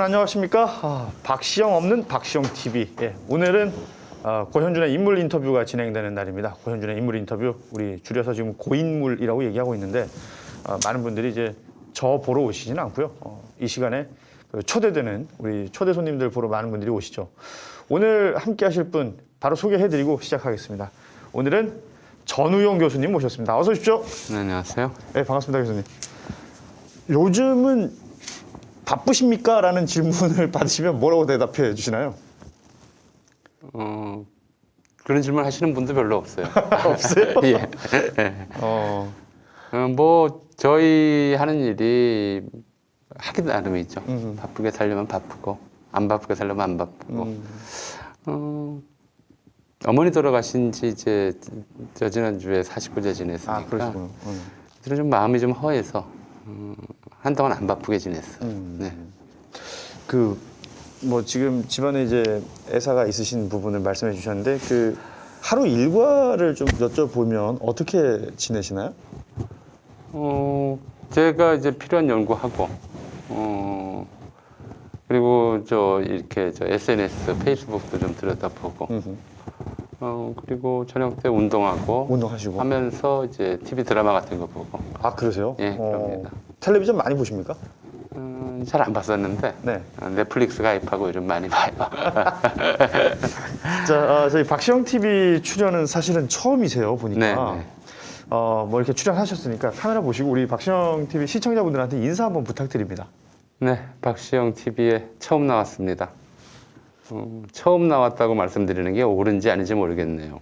안녕하십니까. 박시영 없는 박시영 TV. 오늘은 고현준의 인물 인터뷰가 진행되는 날입니다. 고현준의 인물 인터뷰, 우리 줄여서 지금 고인물이라고 얘기하고 있는데 많은 분들이 이제 저 보러 오시지는 않고요. 이 시간에 초대되는 우리 초대 손님들 보러 많은 분들이 오시죠. 오늘 함께 하실 분 바로 소개해드리고 시작하겠습니다. 오늘은 전우용 교수님 모셨습니다. 어서 오십시오. 네, 안녕하세요. 네, 반갑습니다, 교수님. 요즘은 바쁘십니까? 라는 질문을 받으시면 뭐라고 대답해 주시나요? 그런 질문 하시는 분도 별로 없어요. 없어요? 예. 뭐 저희 하는 일이 하기 나름이죠. 바쁘게 살려면 바쁘고 안 바쁘게 살려면 안 바쁘고. 어머니 돌아가신 지 이제 저 지난주에 49제 지냈으니까. 그러시군요. 그래서 좀 마음이 좀 허해서 한동안 안 바쁘게 지냈어요. 네. 뭐 지금 집안에 이제 애사가 있으신 부분을 말씀해 주셨는데 하루 일과를 좀 여쭤보면 어떻게 지내시나요? 제가 이제 필요한 연구하고, 그리고 이렇게 SNS, 페이스북도 좀 들여다보고, 그리고 저녁 때 운동하시고 하면서 이제 TV 드라마 같은 거 보고. 아, 그러세요? 예, 그럽니다. 텔레비전 많이 보십니까? 잘 안 봤었는데 네. 넷플릭스 가입하고 요즘 많이 봐요. 자, 저희 박시영 TV 출연은 사실은 처음이세요, 보니까. 네, 네. 뭐 이렇게 출연하셨으니까 카메라 보시고 우리 박시영 TV 시청자분들한테 인사 한번 부탁드립니다. 네, 박시영 TV에 처음 나왔습니다. 처음 나왔다고 말씀드리는 게 옳은지 아닌지 모르겠네요.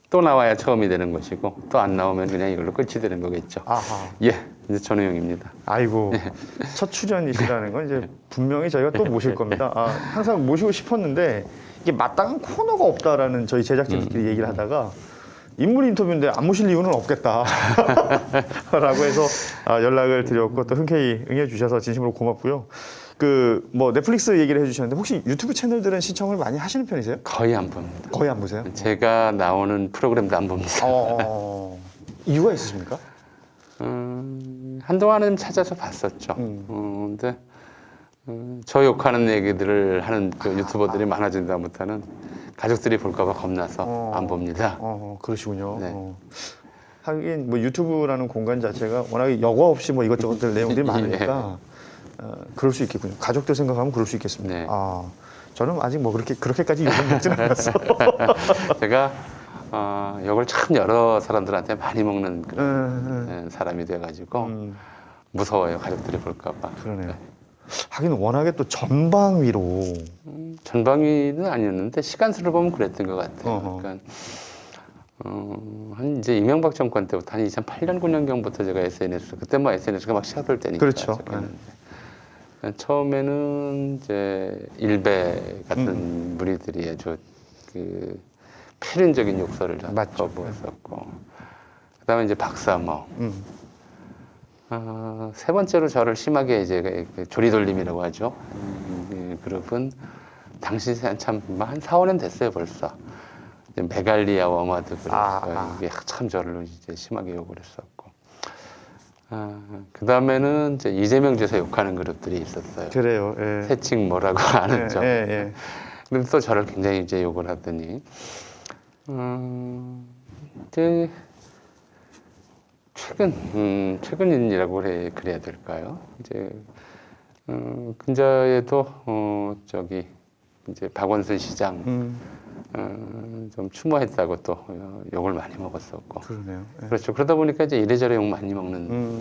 또 나와야 처음이 되는 것이고 또 안 나오면 그냥 이걸로 끝이 되는 거겠죠. 아하. 예, 이제 전우용입니다. 아이고, 첫 출연이시라는 건 이제 분명히 저희가 또 모실 겁니다. 항상 모시고 싶었는데 이게 마땅한 코너가 없다라는 저희 제작진들끼리 얘기를 하다가 인물 인터뷰인데 안 모실 이유는 없겠다 라고 해서 연락을 드렸고 또 흔쾌히 응해주셔서 진심으로 고맙고요. 뭐 넷플릭스 얘기를 해주셨는데 혹시 유튜브 채널들은 시청을 많이 하시는 편이세요? 거의 안 봅니다. 거의 안 보세요? 제가 나오는 프로그램도 안 봅니다. 이유가 있으십니까? 한동안은 좀 찾아서 봤었죠. 근데 저 욕하는 얘기들을 하는 유튜버들이 많아진 다음부터는 가족들이 볼까봐 겁나서 안 봅니다. 그러시군요. 네. 하긴 뭐 유튜브라는 공간 자체가 워낙에 여과 없이 뭐 이것저것들 내용들이 많으니까 그럴 수 있겠군요. 가족들 생각하면 그럴 수 있겠습니다. 네. 저는 아직 뭐 그렇게까지 욕을 먹지는 않았어. 제가 욕을 참 여러 사람들한테 많이 먹는 그런 사람이 돼가지고 무서워요. 가족들이 볼까봐. 그러네요. 네. 하긴 워낙에 또 전방위로 전방위는 아니었는데 시간수를 보면 그랬던 것 같아요. 그러니까 한 이제 이명박 정권 때부터 한 2008년 9년경부터 제가 SNS 그때 뭐 SNS가 막 시작할 때니까. 그렇죠. 처음에는 이제 일베 같은 무리들이 아주 필연적인 욕설을 거부했었고, 그다음에 이제 박사모. 세 번째로 저를 심하게 이제 조리돌림이라고 하죠. 그룹은 당시 한 4, 5년 됐어요 벌써. 메갈리아 워마드 그룹. 이게 참 저를 이제 심하게 욕을 했었고. 그 다음에는 이제 이재명 지사 욕하는 그룹들이 있었어요. 그래요. 예. 새칭 뭐라고 하는 점. 예. 그런데 또 저를 굉장히 이제 욕을 하더니, 이제 최근 일이라고 그래야 될까요? 이제 근자에도 이제 박원순 시장 좀 추모했다고 또 욕을 많이 먹었었고. 그러네요. 예. 그렇죠. 그러다 보니까 이제 이래저래 욕 많이 먹는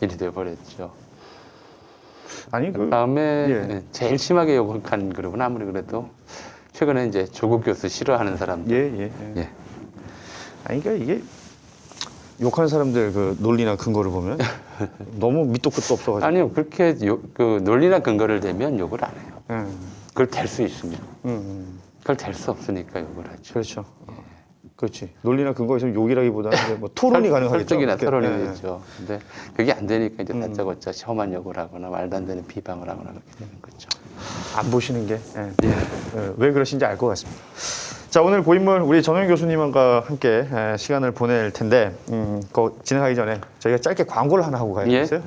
일이 되어버렸죠. 아니 그다음에 제일 심하게 욕한 그룹은 아무리 그래도 최근에 이제 조국 교수 싫어하는 사람들. 예. 아니 그러니까 이게 욕하는 사람들 논리나 근거를 보면 너무 밑도 끝도 없어가지고. 아니요, 그렇게 논리나 근거를 대면 욕을 안 해요. 그걸 댈 수 있으면. 그걸 댈 수 없으니까 욕을 하죠. 그렇죠. 그렇지. 논리나 근거가 있으면 욕이라기보다는 뭐 토론이 가능하겠죠. 설득이나 토론이 되죠. 근데 그게 안 되니까 이제 다짜고짜 험한 욕을 하거나 말도 안 되는 비방을 하거나 그렇게 되는 거죠. 안 보시는 게 왜 그러신지 알 것 같습니다. 자, 오늘 고인물 우리 전호영 교수님과 함께 시간을 보낼 텐데, 그거 진행하기 전에 저희가 짧게 광고를 하나 하고 가야겠어요?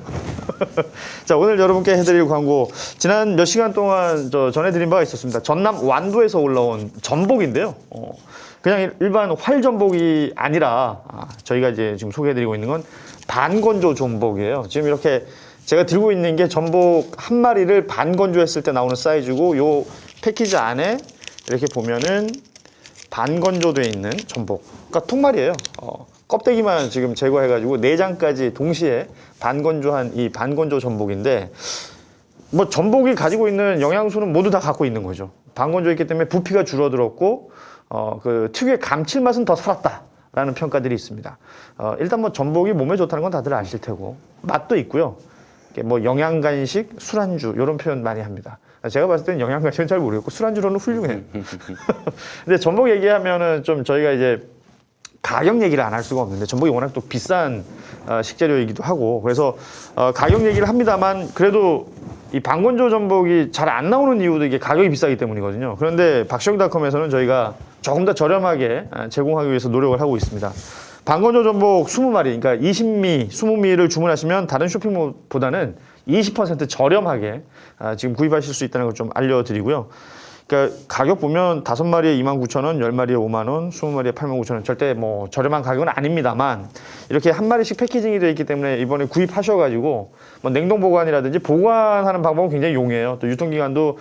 자, 오늘 여러분께 해드릴 광고, 지난 몇 시간 동안 전해드린 바가 있었습니다. 전남 완도에서 올라온 전복인데요. 그냥 일반 활전복이 아니라 저희가 이제 지금 소개해드리고 있는 건 반건조 전복이에요. 지금 이렇게 제가 들고 있는 게 전복 한 마리를 반건조했을 때 나오는 사이즈고, 요 패키지 안에 이렇게 보면은 반건조되어 있는 전복, 그러니까 통말이에요. 껍데기만 지금 제거해가지고 내장까지 동시에 반건조한 이 반건조 전복인데, 뭐 전복이 가지고 있는 영양소는 모두 다 갖고 있는 거죠. 반건조했기 때문에 부피가 줄어들었고, 그 특유의 감칠맛은 더 살았다라는 평가들이 있습니다. 일단 뭐 전복이 몸에 좋다는 건 다들 아실 테고, 맛도 있고요. 뭐 영양간식, 술안주 이런 표현 많이 합니다. 제가 봤을 때는 영양간식은 잘 모르겠고 술안주로는 훌륭해요. 근데 전복 얘기하면은 좀 저희가 이제 가격 얘기를 안 할 수가 없는데, 전복이 워낙 또 비싼 식재료이기도 하고, 그래서 가격 얘기를 합니다만, 그래도 이 반건조 전복이 잘 안 나오는 이유도 이게 가격이 비싸기 때문이거든요. 그런데 박시영닷컴에서는 저희가 조금 더 저렴하게 제공하기 위해서 노력을 하고 있습니다. 반건조 전복 20마리, 그러니까 20미, 20미를 주문하시면 다른 쇼핑몰보다는 20% 저렴하게 지금 구입하실 수 있다는 걸 좀 알려드리고요. 그러니까 가격 보면 5마리에 29,000원, 10마리에 5만 원, 20마리에 89,000원, 절대 뭐 저렴한 가격은 아닙니다만, 이렇게 한 마리씩 패키징이 되어 있기 때문에 이번에 구입하셔가지고 뭐 냉동 보관이라든지 보관하는 방법은 굉장히 용이해요. 또 유통기간도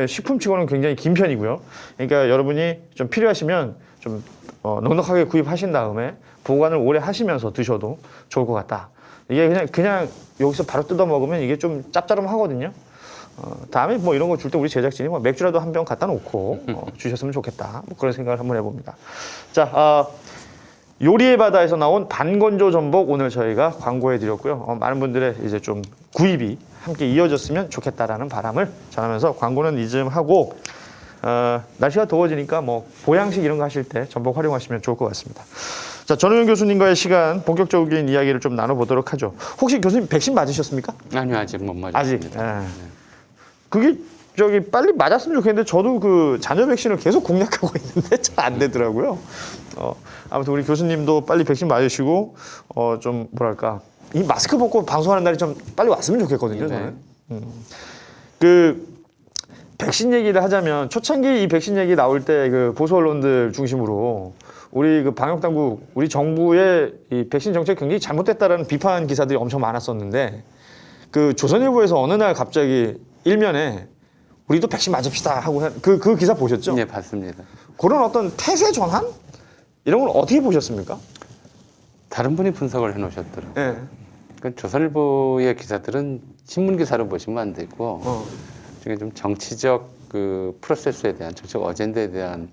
식품치고는 굉장히 긴 편이고요. 그러니까 여러분이 좀 필요하시면 좀 넉넉하게 구입하신 다음에 보관을 오래 하시면서 드셔도 좋을 것 같다. 이게 그냥 여기서 바로 뜯어 먹으면 이게 좀 짭짤하거든요. 다음에 뭐 이런 거 줄 때 우리 제작진이 뭐 맥주라도 한 병 갖다 놓고 주셨으면 좋겠다. 뭐 그런 생각을 한번 해봅니다. 자, 요리의 바다에서 나온 반건조 전복 오늘 저희가 광고해 드렸고요. 많은 분들의 이제 좀 구입이 함께 이어졌으면 좋겠다라는 바람을 전하면서 광고는 이쯤 하고, 날씨가 더워지니까 뭐 보양식 이런 거 하실 때 전복 활용하시면 좋을 것 같습니다. 자, 전호영 교수님과의 시간, 본격적인 이야기를 좀 나눠보도록 하죠. 혹시 교수님 백신 맞으셨습니까? 아니요, 아직 못 맞았습니다. 아직. 그게 빨리 맞았으면 좋겠는데, 저도 그 자녀 백신을 계속 공략하고 있는데 잘 안 되더라고요. 아무튼 우리 교수님도 빨리 백신 맞으시고, 좀 뭐랄까, 이 마스크 벗고 방송하는 날이 좀 빨리 왔으면 좋겠거든요, 저는. 그 백신 얘기를 하자면, 초창기 이 백신 얘기 나올 때 그 보수 언론들 중심으로 우리 그 방역 당국, 우리 정부의 이 백신 정책 굉장히 잘못됐다라는 비판 기사들이 엄청 많았었는데, 그 조선일보에서 어느 날 갑자기 일면에 우리도 백신 맞읍시다 하고 그 기사 보셨죠? 네, 봤습니다. 그런 어떤 태세 전환 이런 걸 어떻게 보셨습니까? 다른 분이 분석을 해놓으셨더라고요. 네. 그러니까 조선일보의 기사들은 신문 기사로 보시면 안 되고, 중에 좀 정치적 그 프로세스에 대한, 정치적 어젠다에 대한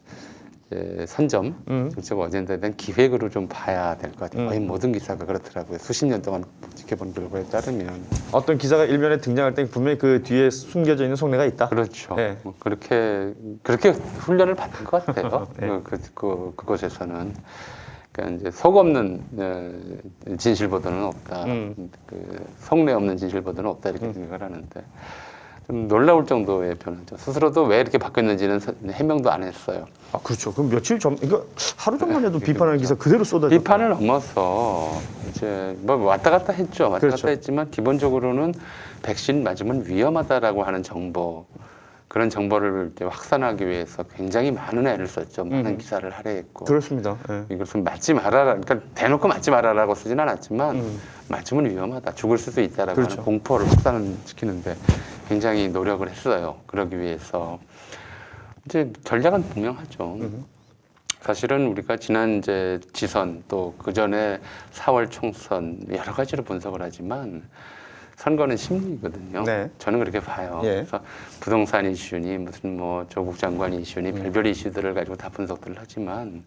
선점, 정치적 어젠다에 대한 기획으로 좀 봐야 될 것 같아요. 거의 모든 기사가 그렇더라고요. 수십 년 동안 지켜본 결과에 따르면. 어떤 기사가 일면에 등장할 때 분명히 그 뒤에 숨겨져 있는 속내가 있다. 그렇죠. 네. 뭐 그렇게 훈련을 받은 것 같아요. 네. 그곳에서는. 그러니까 이제 속 없는 진실 보도는 없다. 그 속내 없는 진실 보도는 없다, 이렇게 생각을 하는데, 좀 놀라울 정도의 변화죠. 스스로도 왜 이렇게 바뀌었는지는 해명도 안 했어요. 아, 그렇죠. 그럼 며칠 전, 이거 하루 전만 해도 비판하는 기사 그대로 쏟아져. 비판을 넘어서 이제 뭐 왔다 갔다 했죠. 왔다 그렇죠. 갔다 했지만 기본적으로는 백신 맞으면 위험하다라고 하는 정보, 그런 정보를 이제 확산하기 위해서 굉장히 많은 애를 썼죠. 많은 기사를 할애했고. 그렇습니다. 네. 이것은 맞지 말아라. 그러니까 대놓고 맞지 말아라고 쓰진 않았지만 맞으면 위험하다, 죽을 수도 있다라고 그렇죠. 하는 공포를 확산을 시키는데 굉장히 노력을 했어요. 그러기 위해서 이제 전략은 분명하죠. 사실은 우리가 지난 이제 지선, 또 그 전에 4월 총선 여러 가지로 분석을 하지만, 선거는 심리거든요. 네. 저는 그렇게 봐요. 예. 그래서 부동산 이슈니 무슨 뭐 조국 장관 이슈니 별별 이슈들을 가지고 다 분석들을 하지만,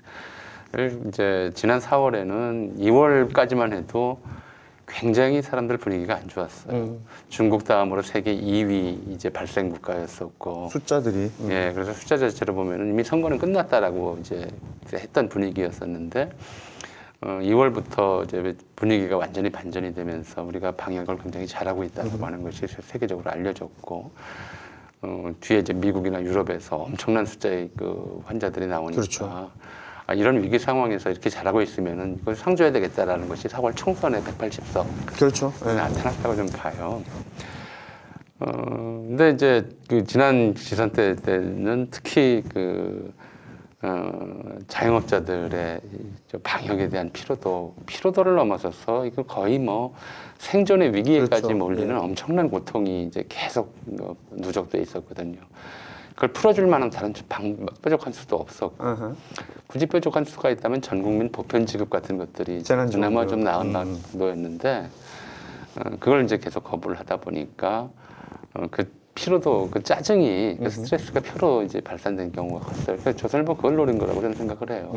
이제 지난 4월에는 2월까지만 해도 굉장히 사람들 분위기가 안 좋았어요. 중국 다음으로 세계 2위 이제 발생 국가였었고, 숫자들이. 예, 그래서 숫자 자체로 보면은 이미 선거는 끝났다라고 이제 했던 분위기였었는데, 2월부터 이제 분위기가 완전히 반전이 되면서 우리가 방역을 굉장히 잘하고 있다고 하는 것이 세계적으로 알려졌고, 뒤에 이제 미국이나 유럽에서 엄청난 숫자의 그 환자들이 나오니까 그렇죠. 이런 위기 상황에서 이렇게 잘하고 있으면은 이걸 상줘야 되겠다라는 것이 4월 총선의 180석 그렇죠. 예. 나타났다고 좀 봐요. 근데 이제 그 지난 지선 때는 특히 자영업자들의 저 방역에 대한 피로도를 넘어서서 이거 거의 뭐 생존의 위기에까지 그렇죠. 몰리는 예. 엄청난 고통이 이제 계속 누적돼 있었거든요. 그걸 풀어줄 만한 다른 뾰족한 수도 없었고 어허. 굳이 뾰족한 수가 있다면 전 국민 보편 지급 같은 것들이 재난지원금. 그나마 좀 나은 방도였는데 그걸 이제 계속 거부를 하다 보니까 그 피로도 그 짜증이 그 스트레스가 표로 이제 발산된 경우가 컸어요. 그래서 조선일보 그걸 노린 거라고 저는 생각을 해요.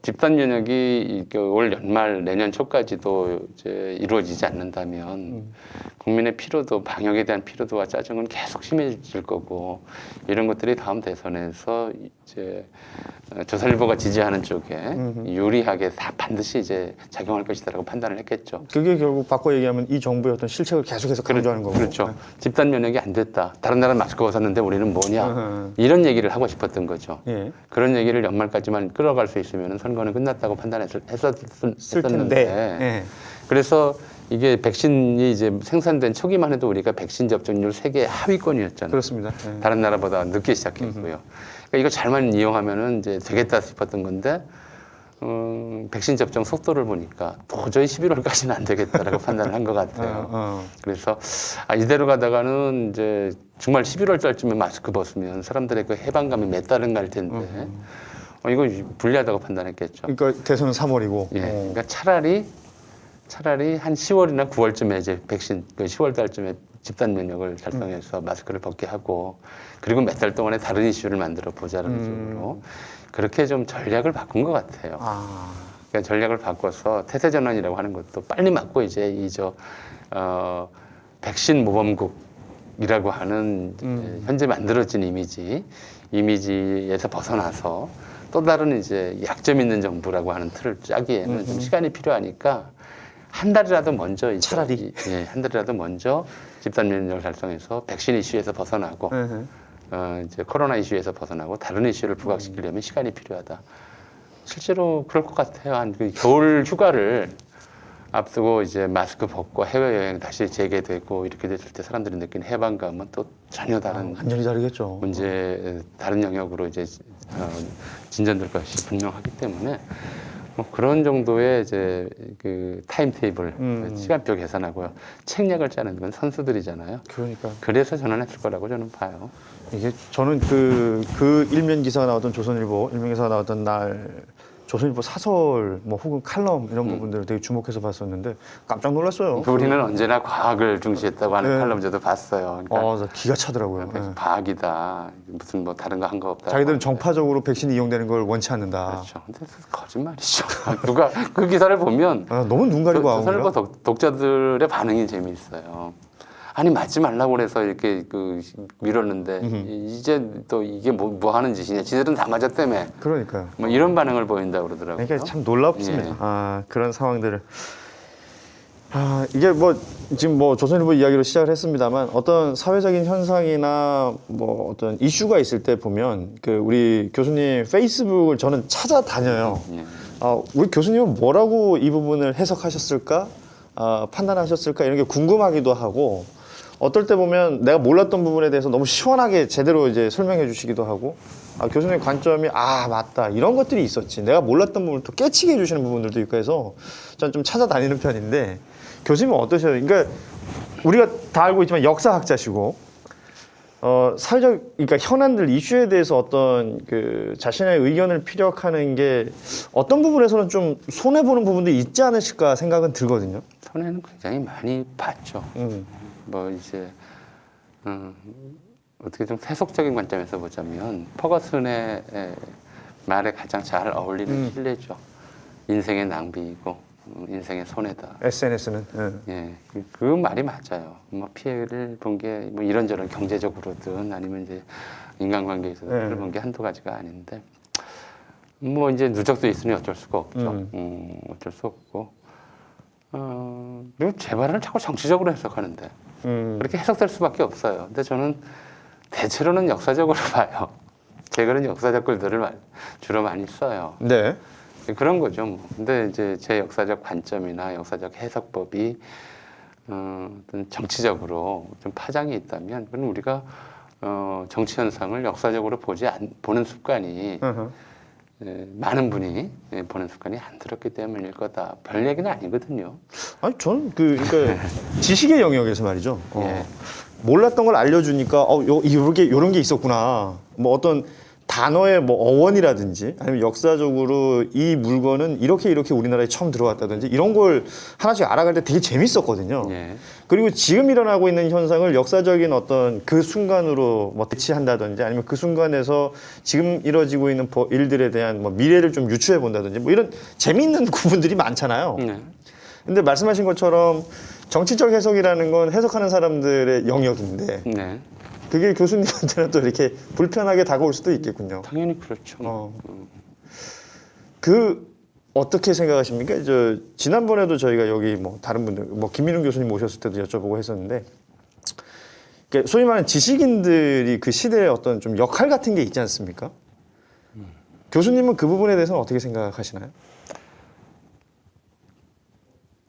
집단 면역이 올 연말 내년 초까지도 이제 이루어지지 않는다면 국민의 피로도 방역에 대한 피로도와 짜증은 계속 심해질 거고 이런 것들이 다음 대선에서 이제 조선일보가 지지하는 쪽에 유리하게 다 반드시 이제 작용할 것이다라고 판단을 했겠죠. 그게 결국 바꿔 얘기하면 이 정부의 어떤 실책을 계속해서 강조하는 거고. 그렇죠. 집단 면역이 안 됐다. 다른 나라는 마스크 벗었는데 우리는 뭐냐. 이런 얘기를 하고 싶었던 거죠. 예. 그런 얘기를 연말까지만 끌어갈 수 있으면 선거는 끝났다고 판단했었는데 예. 그래서 이게 백신이 이제 생산된 초기만 해도 우리가 백신 접종률 세계 하위권이었잖아요. 그렇습니다. 예. 다른 나라보다 늦게 시작했고요. 그러니까 이거 잘만 이용하면은 이제 되겠다 싶었던 건데 백신 접종 속도를 보니까 도저히 11월까지는 안 되겠다라고 판단을 한 것 같아요. 그래서 이대로 가다가는 이제 정말 11월 달쯤에 마스크 벗으면 사람들의 그 해방감이 몇 달은 갈 텐데 이거 불리하다고 판단했겠죠. 그러니까 대선은 3월이고. 예, 그러니까 차라리 한 10월이나 9월쯤에 이제 백신 그 10월 달쯤에 집단 면역을 달성해서 마스크를 벗게 하고 그리고 몇 달 동안에 다른 이슈를 만들어 보자는 식으로 그렇게 좀 전략을 바꾼 것 같아요. 그러니까 전략을 바꿔서 태세 전환이라고 하는 것도 빨리 맞고 이제 백신 모범국이라고 하는 현재 만들어진 이미지에서 벗어나서 또 다른 이제 약점 있는 정부라고 하는 틀을 짜기에는 좀 시간이 필요하니까 한 달이라도 먼저 이제 차라리 한 달이라도 먼저 집단 면역을 달성해서 백신 이슈에서 벗어나고 이제 코로나 이슈에서 벗어나고 다른 이슈를 부각시키려면 시간이 필요하다. 실제로 그럴 것 같아요. 한 그 겨울 휴가를 앞두고 이제 마스크 벗고 해외여행 다시 재개되고 이렇게 됐을 때 사람들이 느끼는 해방감은 또 전혀 다른 완전히 다르겠죠. 문제, 다른 영역으로 이제 진전될 것이 분명하기 때문에 뭐 그런 정도의 이제 그 타임 테이블, 시간표 계산하고요. 책략을 짜는 건 선수들이잖아요. 그러니까 그래서 전환했을 거라고 저는 봐요. 이게 저는 그 일면 기사가 나왔던 조선일보 일면 기사가 나왔던 날 조선일보 사설 뭐 혹은 칼럼 이런 부분들을 되게 주목해서 봤었는데 깜짝 놀랐어요. 우리는 언제나 과학을 중시했다고 하는 칼럼 저도 봤어요. 그러니까 기가 차더라고요. 예. 과학이다. 무슨 뭐 다른 거 한 거 없다. 자기들은 정파적으로 백신이 이용되는 걸 원치 않는다. 그렇죠. 근데 거짓말이죠. 누가 그 기사를 보면 너무 눈 가리고 하고 조선일보 독자들의 반응이 재미있어요. 아니 맞지 말라고 그래서 이렇게 밀었는데 이제 또 이게 뭐 하는 짓이냐. 지들은 다 맞았다며. 그러니까요. 뭐 이런 반응을 보인다고 그러더라고요. 그러니까 참 놀랍습니다. 예. 그런 상황들을. 이게 뭐 지금 뭐 조선일보 이야기로 시작을 했습니다만 어떤 사회적인 현상이나 뭐 어떤 이슈가 있을 때 보면 우리 교수님 페이스북을 저는 찾아다녀요. 우리 교수님은 뭐라고 이 부분을 해석하셨을까? 판단하셨을까? 이런 게 궁금하기도 하고 어떨 때 보면 내가 몰랐던 부분에 대해서 너무 시원하게 제대로 이제 설명해 주시기도 하고 교수님의 관점이 맞다 이런 것들이 있었지 내가 몰랐던 부분을 또 깨치게 해주시는 부분들도 있고 해서 저는 좀 찾아다니는 편인데 교수님은 어떠세요? 그러니까 우리가 다 알고 있지만 역사학자시고 사회적 그러니까 현안들 이슈에 대해서 어떤 자신의 의견을 피력하는 게 어떤 부분에서는 좀 손해 보는 부분도 있지 않으실까 생각은 들거든요. 손해는 굉장히 많이 봤죠. 뭐 이제 어떻게 좀 세속적인 관점에서 보자면 퍼거슨의 말에 가장 잘 어울리는 신뢰죠. 인생의 낭비이고 인생의 손해다. SNS는 예, 그 말이 맞아요. 뭐 피해를 본 게 뭐 이런저런 경제적으로든 아니면 이제 인간관계에서 피해를 본 게 한두 가지가 아닌데 뭐 이제 누적도 있으니 어쩔 수가 없죠. 어쩔 수 없고 그리고 제 말을 자꾸 정치적으로 해석하는데 그렇게 해석될 수밖에 없어요. 근데 저는 대체로는 역사적으로 봐요. 제가 역사적 글들을 주로 많이 써요. 네. 그런 거죠. 뭐. 근데 이제 제 역사적 관점이나 역사적 해석법이 어떤 정치적으로 좀 파장이 있다면, 그건 우리가 정치 현상을 역사적으로 보는 습관이 많은 분이 보는 습관이 안 들었기 때문일 거다. 별 얘기는 아니거든요. 아니 저는 그러니까 지식의 영역에서 말이죠. 예. 몰랐던 걸 알려주니까 요런 게 있었구나. 뭐 어떤 단어의 뭐 어원이라든지 아니면 역사적으로 이 물건은 이렇게 우리나라에 처음 들어왔다든지 이런 걸 하나씩 알아갈 때 되게 재밌었거든요. 예. 그리고 지금 일어나고 있는 현상을 역사적인 어떤 그 순간으로 뭐 대치한다든지 아니면 그 순간에서 지금 이루어지고 있는 일들에 대한 뭐 미래를 좀 유추해 본다든지 뭐 이런 재미있는 부분들이 많잖아요. 근데 말씀하신 것처럼 정치적 해석이라는 건 해석하는 사람들의 영역인데 네. 그게 교수님한테는 또 이렇게 불편하게 다가올 수도 있겠군요. 당연히 그렇죠. 어떻게 생각하십니까? 지난번에도 저희가 여기 뭐 다른 분들, 뭐 김민웅 교수님 모셨을 때도 여쭤보고 했었는데, 그러니까 소위 말하는 지식인들이 그 시대의 어떤 좀 역할 같은 게 있지 않습니까? 교수님은 그 부분에 대해서는 어떻게 생각하시나요?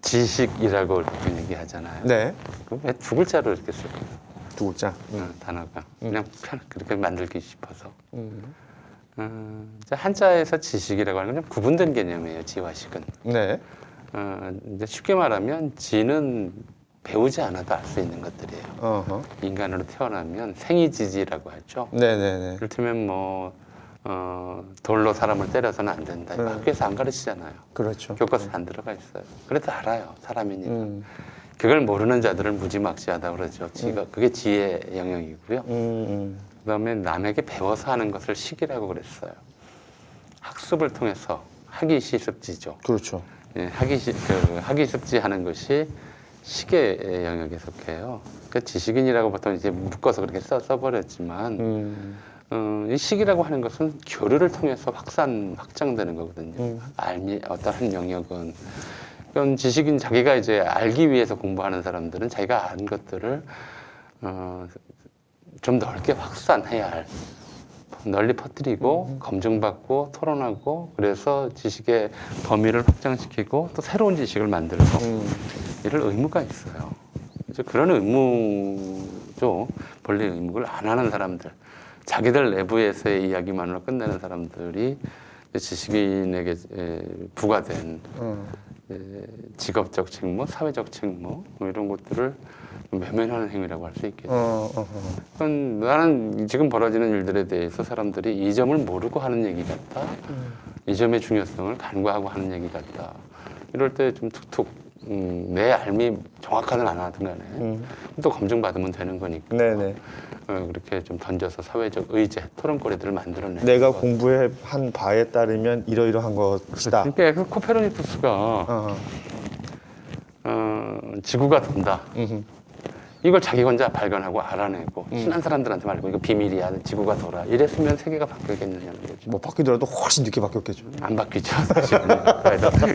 지식이라고 이렇게 얘기하잖아요. 네. 왜 두 글자로 이렇게 쓸까요? 두 글자. 단어가 그냥 그렇게 만들기 싶어서. 이제 한자에서 지식이라고 하는 건 좀 구분된 개념이에요. 지화식은. 네. 이제 쉽게 말하면 지는 배우지 않아도 알 수 있는 것들이에요. 어허. 인간으로 태어나면 생이지지라고 하죠. 네네네. 이를테면 뭐 돌로 사람을 때려서는 안 된다. 이거 학교에서 안 가르치잖아요. 그렇죠. 교과서에 안 들어가 있어요. 그래도 알아요. 사람이니까. 그걸 모르는 자들을 무지막지하다 그러죠. 그게 지혜의 영역이고요. 그다음에 남에게 배워서 하는 것을 식이라고 그랬어요. 학습을 통해서 학이시습지죠. 그렇죠. 예, 학이습지 하는 것이 식의 영역에 속해요. 그러니까 지식인이라고 보통 이제 묶어서 그렇게 써버렸지만 이 식이라고 하는 것은 교류를 통해서 확장되는 거거든요. 어떤 한 영역은. 그건 지식인 자기가 이제 알기 위해서 공부하는 사람들은 자기가 아는 것들을 좀 넓게 확산해야 할, 널리 퍼뜨리고 검증받고 토론하고 그래서 지식의 범위를 확장시키고 또 새로운 지식을 만들고 이럴 의무가 있어요. 이제 그런 의무죠. 본래 의무를 안 하는 사람들, 자기들 내부에서의 이야기만으로 끝내는 사람들이 지식인에게 부과된 직업적 책무, 사회적 책무 뭐 이런 것들을 외면하는 행위라고 할 수 있겠죠. 그건 나는 지금 벌어지는 일들에 대해서 사람들이 이 점을 모르고 하는 얘기 같다. 이 점의 중요성을 간과하고 하는 얘기 같다. 이럴 때 좀 툭툭 내 알미 정확하든 안 하든 간에 또 검증받으면 되는 거니까. 네네. 그렇게 좀 던져서 사회적 의제, 토론거리들을 만들어내는 내가 공부한 바에 따르면 이러이러한 것이다. 그러니까 그 코페르니쿠스가 지구가 돈다. 이걸 자기 혼자 발견하고 알아내고 친한 사람들한테 말고 이거 비밀이야, 지구가 돌아. 이랬으면 세계가 바뀌겠느냐는 거죠. 뭐 바뀌더라도 훨씬 늦게 바뀌었겠죠. 안 바뀌죠, 사실은.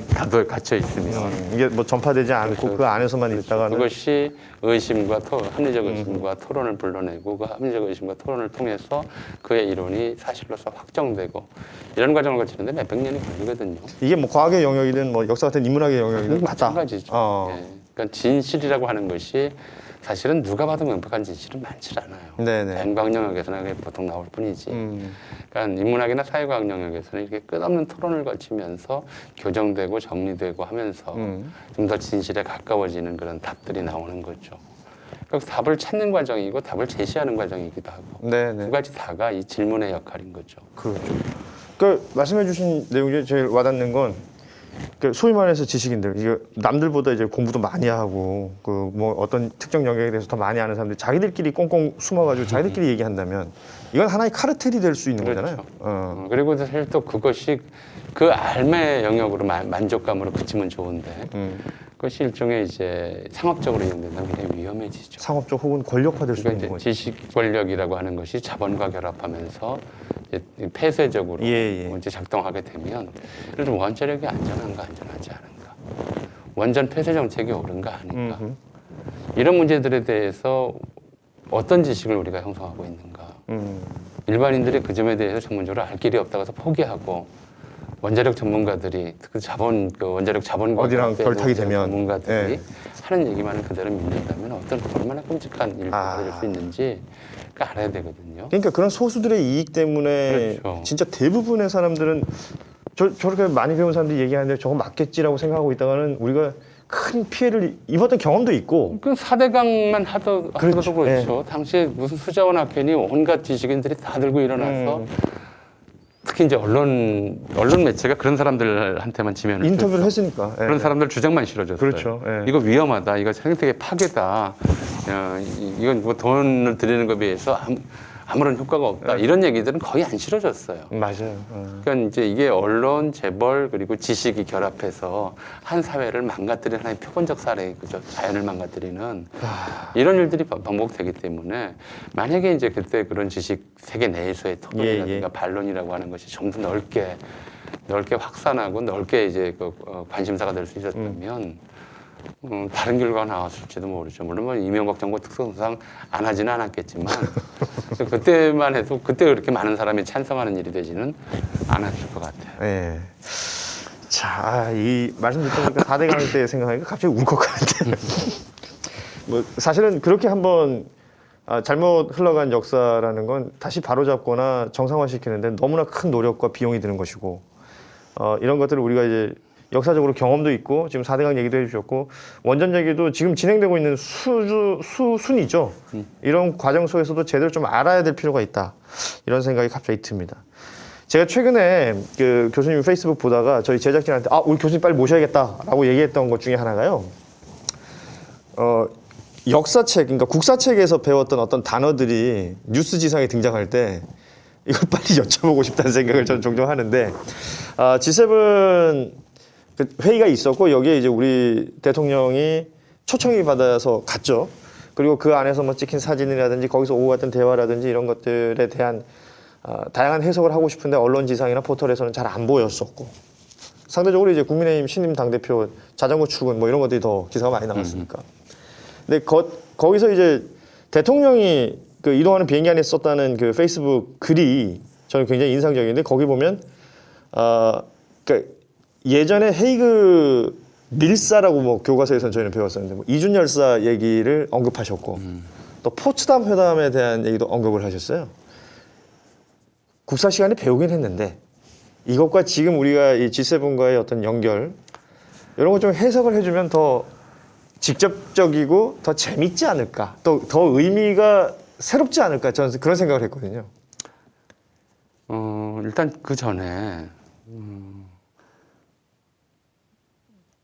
다들 갇혀 있으면. 이게 뭐 전파되지 않고 그 안에서만 있다가는 그것이 의심과 합리적 의심과 토론을 불러내고 그 합리적 의심과 토론을 통해서 그의 이론이 사실로서 확정되고 이런 과정을 거치는데 몇백 년이 걸리거든요. 이게 뭐 과학의 영역이든 뭐 역사 같은 인문학의 영역이든 같다. 마찬가지죠. 예. 그러니까 진실이라고 하는 것이 사실은 누가 봐도 명백한 진실은 많지 않아요. 네네. 인과학 영역에서는 그게 보통 나올 뿐이지. 그러니까 인문학이나 사회과학 영역에서는 이렇게 끝없는 토론을 거치면서 교정되고 정리되고 하면서 좀 더 진실에 가까워지는 그런 답들이 나오는 거죠. 그래서 답을 찾는 과정이고 답을 제시하는 과정이기도 하고 네네. 두 가지 다가 이 질문의 역할인 거죠. 그렇죠. 그 말씀해주신 내용 중에 제일 와닿는 건 그 소위 말해서 지식인들, 이게 남들보다 이제 공부도 많이 하고 그 뭐 어떤 특정 영역에 대해서 더 많이 아는 사람들이 자기들끼리 꽁꽁 숨어가지고 자기들끼리 얘기한다면 이건 하나의 카르텔이 될 수 있는 그렇죠. 거잖아요. 그리고 사실 또 그것이 그 알의 영역으로 만족감으로 그치면 좋은데 그것이 일종의 이제 상업적으로 이용된다면 굉장히 위험해지죠. 상업적 혹은 권력화될 수 그러니까 있는 이제 거죠. 지식 권력이라고 하는 것이 자본과 결합하면서 이제 폐쇄적으로 예. 이제 작동하게 되면 예를 들어 원자력이 안전한가 안전하지 않은가, 원전 폐쇄 정책이 옳은가 아닌가 이런 문제들에 대해서 어떤 지식을 우리가 형성하고 있는가. 일반인들이 그 점에 대해서 전문적으로 알 길이 없다고 해서 포기하고 원자력 전문가들이 그 원자력 자본과 어디랑 결탁이 되면 전문가들이 예. 하는 얘기만을 그대로 믿는다면 어떤 얼마나 끔찍한 일이 벌어질 수 있는지 알아야 되거든요. 그러니까 그런 소수들의 이익 때문에 그렇죠. 진짜 대부분의 사람들은 저렇게 많이 배운 사람들이 얘기하는데 저거 맞겠지라고 생각하고 있다가는 우리가 큰 피해를 입었던 경험도 있고. 그 4대강만 하더라도 그렇죠. 그렇죠. 당시에 무슨 수자원 학회니 온갖 지식인들이 다 들고 일어나서 특히 이제 언론 매체가 그런 사람들한테만 지면을 인터뷰를 줬죠. 했으니까. 예. 그런 사람들 주장만 실어줬어요. 그렇죠. 예. 이거 위험하다. 이거 생태계 파괴다. 이건 뭐 돈을 들이는 것에 비해서 아무런 효과가 없다. 이런 얘기들은 거의 안 실어줬어요. 맞아요. 그러니까 이제 이게 언론, 재벌 그리고 지식이 결합해서 한 사회를 망가뜨리는 하나의 표본적 사례, 그죠? 자연을 망가뜨리는 이런 일들이 반복되기 때문에 만약에 이제 그때 그런 지식 세계 내에서의 토론이라든가 반론이라고 하는 것이 좀 더 넓게 확산하고 넓게 이제 관심사가 될 수 있었다면. 다른 결과가 나왔을지도 모르죠. 물론 뭐 이명박 정부 특성상 안 하지는 않았겠지만 그때만 해도 그때 그렇게 많은 사람이 찬성하는 일이 되지는 않았을 것 같아요. 예. 자, 이 말씀 듣다 보니까 4대 강의 때 생각하니까 갑자기 울컥하는데. 뭐 사실은 그렇게 한번 잘못 흘러간 역사라는 건 다시 바로잡거나 정상화시키는데 너무나 큰 노력과 비용이 드는 것이고 이런 것들을 우리가 이제 역사적으로 경험도 있고 지금 4대강 얘기도 해주셨고 원전 얘기도 지금 진행되고 있는 수순이죠. 이런 과정 속에서도 제대로 좀 알아야 될 필요가 있다. 이런 생각이 갑자기 듭니다. 제가 최근에 그 교수님 페이스북 보다가 저희 제작진한테 우리 교수님 빨리 모셔야겠다라고 얘기했던 것 중에 하나가요. 역사책, 그러니까 국사책에서 배웠던 어떤 단어들이 뉴스 지상에 등장할 때 이걸 빨리 여쭤보고 싶다는 생각을 저는 종종 하는데 G7 회의가 있었고 여기에 이제 우리 대통령이 초청이 받아서 갔죠. 그리고 그 안에서 뭐 찍힌 사진이라든지 거기서 오고 갔던 대화라든지 이런 것들에 대한 다양한 해석을 하고 싶은데 언론 지상이나 포털에서는 잘 안 보였었고 상대적으로 이제 국민의힘 신임 당대표 자전거 출근 뭐 이런 것들이 더 기사가 많이 나왔으니까. 근데 거기서 이제 대통령이 그 이동하는 비행기 안에 썼다는 그 페이스북 글이 저는 굉장히 인상적인데 거기 보면 그러니까 예전에 헤이그 밀사라고 뭐 교과서에서는 저희는 배웠었는데 뭐 이준 열사 얘기를 언급하셨고 또 포츠담 회담에 대한 얘기도 언급을 하셨어요. 국사 시간에 배우긴 했는데 이것과 지금 우리가 이 G7과의 어떤 연결 이런 거 좀 해석을 해주면 더 직접적이고 더 재밌지 않을까 또 더 의미가 새롭지 않을까 저는 그런 생각을 했거든요. 일단 그 전에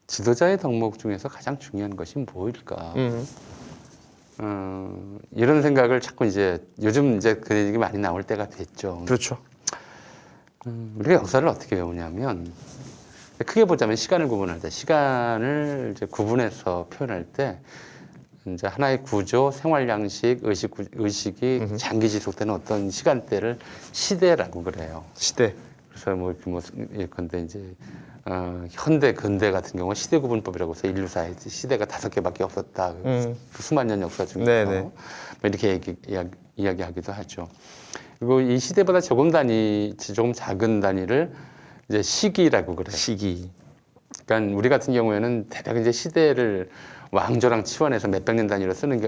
지도자의 덕목 중에서 가장 중요한 것이 뭐일까? 이런 생각을 자꾸 이제 요즘 이제 그 얘기 많이 나올 때가 됐죠. 그렇죠. 우리가 역사를 어떻게 배우냐면 크게 보자면 시간을 구분할 때 시간을 이제 구분해서 표현할 때 이제 하나의 구조, 생활 양식, 의식이 장기 지속되는 어떤 시간대를 시대라고 그래요. 시대. 그래서 뭐 예컨대 이제 현대 근대 같은 경우 시대 구분법이라고 해서 인류사의 시대가 5개밖에 없었다. 그 수만 년 역사 중에서 네네. 뭐 이렇게 이야기하기도 하죠. 그리고 이 시대보다 조금 작은 단위를 이제 시기라고 그래요. 시기. 그러니까 우리 같은 경우에는 대략 이제 시대를 왕조랑 치환해서 몇백 년 단위로 쓰는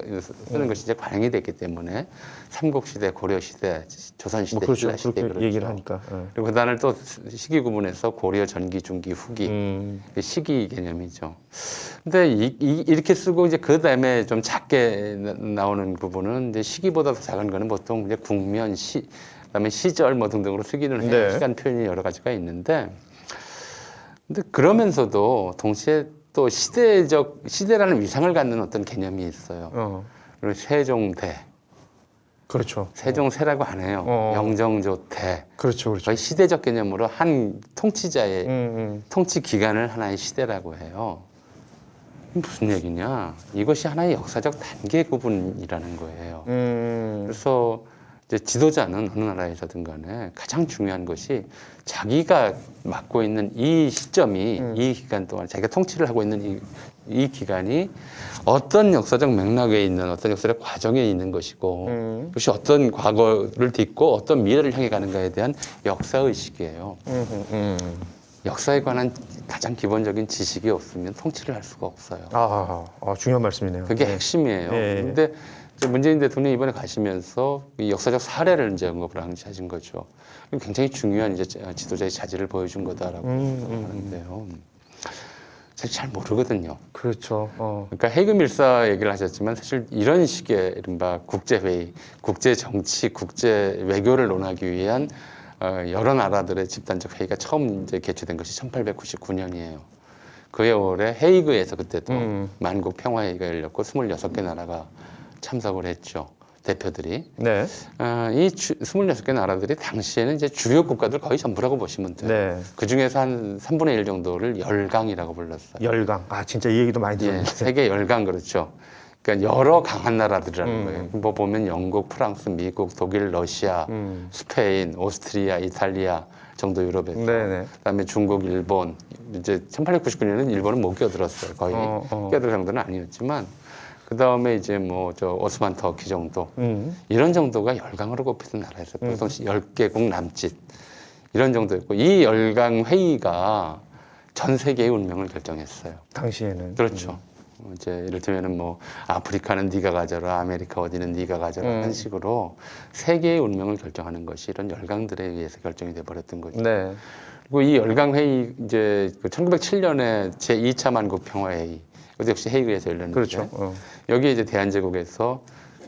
것이 이제 관행이 됐기 때문에 삼국시대, 고려시대, 조선시대, 뭐 그렇죠. 신라시대 그렇게 그렇죠. 얘기를 하니까. 그리고 그 단을 또 시기 구분해서 고려, 전기, 중기, 후기 시기 개념이죠. 근데 이렇게 쓰고 이제 그 다음에 좀 작게 나오는 부분은 이제 시기보다 더 작은 거는 보통 이제 국면, 그다음에 시절 뭐 등등으로 쓰기는 해요. 네. 시간 표현이 여러 가지가 있는데, 근데 그러면서도 동시에 또 시대라는 위상을 갖는 어떤 개념이 있어요. 그리고 세종대. 그렇죠. 세종세라고 안 해요. 영정조대. 그렇죠, 그렇죠. 거의 시대적 개념으로 한 통치자의 통치 기간을 하나의 시대라고 해요. 무슨 얘기냐? 이것이 하나의 역사적 단계 구분이라는 거예요. 그래서 이제 지도자는 어느 나라에서든 간에 가장 중요한 것이 자기가 맡고 있는 이 시점이 이 기간 동안 자기가 통치를 하고 있는 이 기간이 어떤 역사적 맥락에 있는 어떤 역사적 과정에 있는 것이고 그것이 어떤 과거를 딛고 어떤 미래를 향해 가는가에 대한 역사의식이에요. 역사에 관한 가장 기본적인 지식이 없으면 통치를 할 수가 없어요. 중요한 말씀이네요. 그게 핵심이에요. 네. 근데 이제 문재인 대통령이 이번에 가시면서 이 역사적 사례를 이제 언급을 하신 거죠. 굉장히 중요한 이제 지도자의 자질을 보여준 거다라고 하는데요. 사실 잘 모르거든요. 그렇죠. 그러니까 헤이그 밀사 얘기를 하셨지만 사실 이런 식의 이른바 국제회의, 국제정치, 국제 외교를 논하기 위한 여러 나라들의 집단적 회의가 처음 이제 개최된 것이 1899년이에요. 그해 올해 헤이그에서 그때도 만국 평화회의가 열렸고 26개 나라가 참석을 했죠. 대표들이. 네. 이 26개 나라들이 당시에는 이제 주요 국가들 거의 전부라고 보시면 돼요. 네. 그 중에서 한 3분의 1 정도를 열강이라고 불렀어요. 열강. 진짜 이 얘기도 많이 예, 들었는데. 세계 열강 그렇죠. 그러니까 여러 강한 나라들이라는 거예요. 뭐 보면 영국, 프랑스, 미국, 독일, 러시아, 스페인, 오스트리아, 이탈리아 정도 유럽에서. 네네. 그다음에 중국, 일본. 이제 1899년에는 일본은 못 끼어들었어요. 거의 끼어들 정도는 아니었지만. 그다음에 이제 뭐 저 오스만 터키 정도 이런 정도가 열강으로 꼽히던 나라에서 보통 10개국 남짓 이런 정도였고 이 열강 회의가 전 세계의 운명을 결정했어요. 당시에는. 그렇죠. 이제 이를테면은 뭐 아프리카는 네가 가져라, 아메리카 어디는 네가 가져라 하는 식으로 세계의 운명을 결정하는 것이 이런 열강들에 의해서 결정이 돼 버렸던 거죠. 네. 그리고 이 열강 회의 이제 그 1907년에 제 2차 만국 평화 회의 이것도 역시 헤이그에서 열렸는데 그렇죠. 여기에 이제 대한제국에서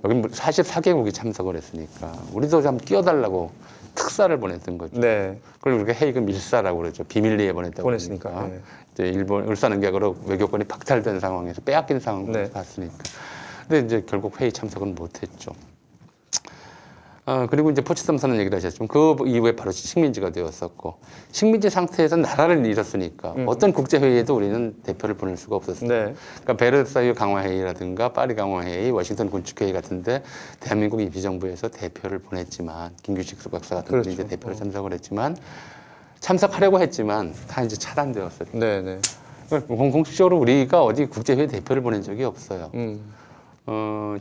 여기 44개국이 참석을 했으니까 우리도 좀 끼어달라고 특사를 보냈던 거죠. 네. 그걸 우리가 헤이그 밀사라고 그러죠. 비밀리에 보냈다고 보냈으니까. 그러니까. 네. 이제 일본 을사능격으로 외교권이 박탈된 상황에서 빼앗긴 상황을 네. 봤으니까. 근데 이제 결국 회의 참석은 못했죠. 그리고 이제 포츠담 선언 얘기를 하셨지만 그 이후에 바로 식민지가 되었었고 식민지 상태에서 나라를 잃었으니까 어떤 국제회의에도 우리는 대표를 보낼 수가 없었어요. 네. 그러니까 베르사유 강화회의라든가 파리 강화회의, 워싱턴 군축회의 같은데 대한민국 임시정부에서 대표를 보냈지만 김규식 박사 같은 분이 이제 대표를 참석을 했지만 참석하려고 했지만 다 이제 차단되었어요. 네네. 공식적으로 우리가 어디 국제회의 대표를 보낸 적이 없어요.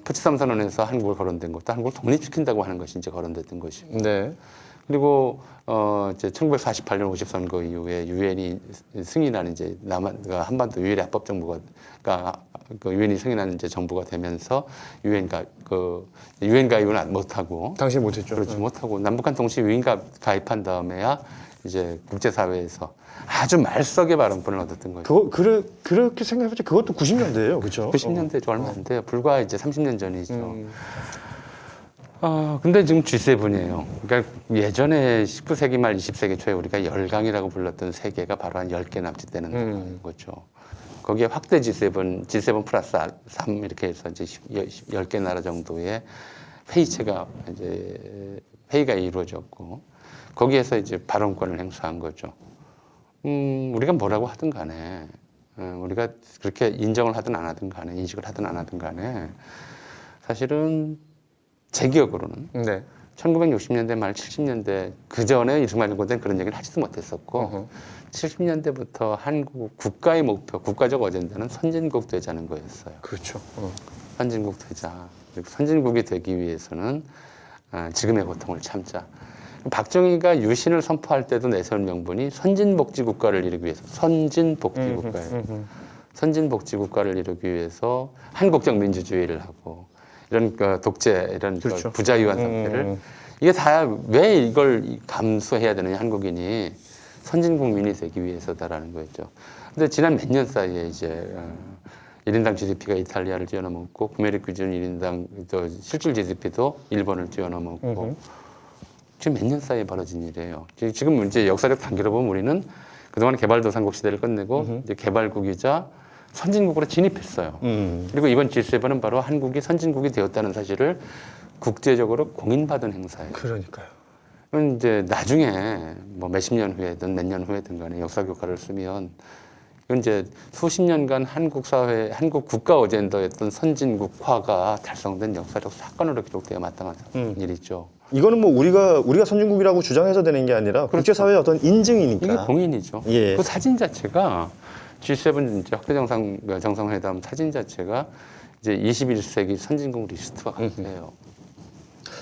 포츠담 선언에서 한국을 거론된 것도 한국을 독립시킨다고 하는 것이 이제 거론됐던 것이고. 네. 그리고 이제 1948년 50선거 이후에 유엔이 승인하는 이제 한반도 유일의 합법 정부가 그 유엔이 승인하는 이제 정부가 되면서 유엔 가입은 못하고 당시 못했죠. 그렇지 못하고 남북한 동시 유엔 가입한 다음에야 이제 국제사회에서 아주 말석의 발언권을 얻었던 거죠. 그렇게 생각해보자 그것도 90년대예요, 그렇죠? 90년대죠. 얼마 안 돼요. 불과 이제 30년 전이죠. 근데 지금 G7이에요. 그러니까 예전에 19세기 말 20세기 초에 우리가 열강이라고 불렀던 세계가 바로 한 10개 남짓 되는 거죠. 거기에 확대 G7 플러스 3 이렇게 해서 이제 10개 나라 정도의 회의체가 이제 회의가 이루어졌고 거기에서 이제 발언권을 행사한 거죠. 우리가 뭐라고 하든 간에, 우리가 그렇게 인정을 하든 안 하든 간에, 인식을 하든 안 하든 간에, 사실은 제 기억으로는 네. 1960년대 말 70년대 그 전에 이승만 정권 때는 그런 얘기를 하지도 못했었고, 70년대부터 한국 국가의 목표, 국가적 어젠다는 선진국 되자는 거였어요. 그렇죠. 선진국 되자. 그리고 선진국이 되기 위해서는 지금의 고통을 참자. 박정희가 유신을 선포할 때도 내세운 명분이 선진복지국가를 이루기 위해서 선진복지국가예요. 선진복지국가를 이루기 위해서 한국적 민주주의를 하고 이런 독재 이런 그렇죠. 부자유한 상태를 이게 다 왜 이걸 감수해야 되느냐 한국인이 선진국민이 되기 위해서다라는 거였죠. 근데 지난 몇 년 사이에 이제 1인당 GDP가 이탈리아를 뛰어넘었고 구매력 기준 1인당 실질 GDP도 일본을 뛰어넘었고 지금 몇 년 사이에 벌어진 일이에요. 지금 이제 역사적 단계로 보면 우리는 그동안 개발도상국 시대를 끝내고 이제 개발국이자 선진국으로 진입했어요. 그리고 이번 G7은 바로 한국이 선진국이 되었다는 사실을 국제적으로 공인받은 행사예요. 그러니까요. 그럼 이제 나중에 뭐 몇십 년 후에든 몇 년 후에든 간에 역사 교과를 쓰면 이건 이제 수십 년간 한국 사회, 한국 국가 어젠더였던 선진국화가 달성된 역사적 사건으로 기록되어 마땅한 일이죠. 이거는 뭐 우리가 선진국이라고 주장해서 되는 게 아니라 국제사회의 어떤 인증이니까. 이게 공인이죠. 예. 그 사진 자체가 G7 이제 확대 정상회담 사진 자체가 이제 21세기 선진국 리스트와 같아요.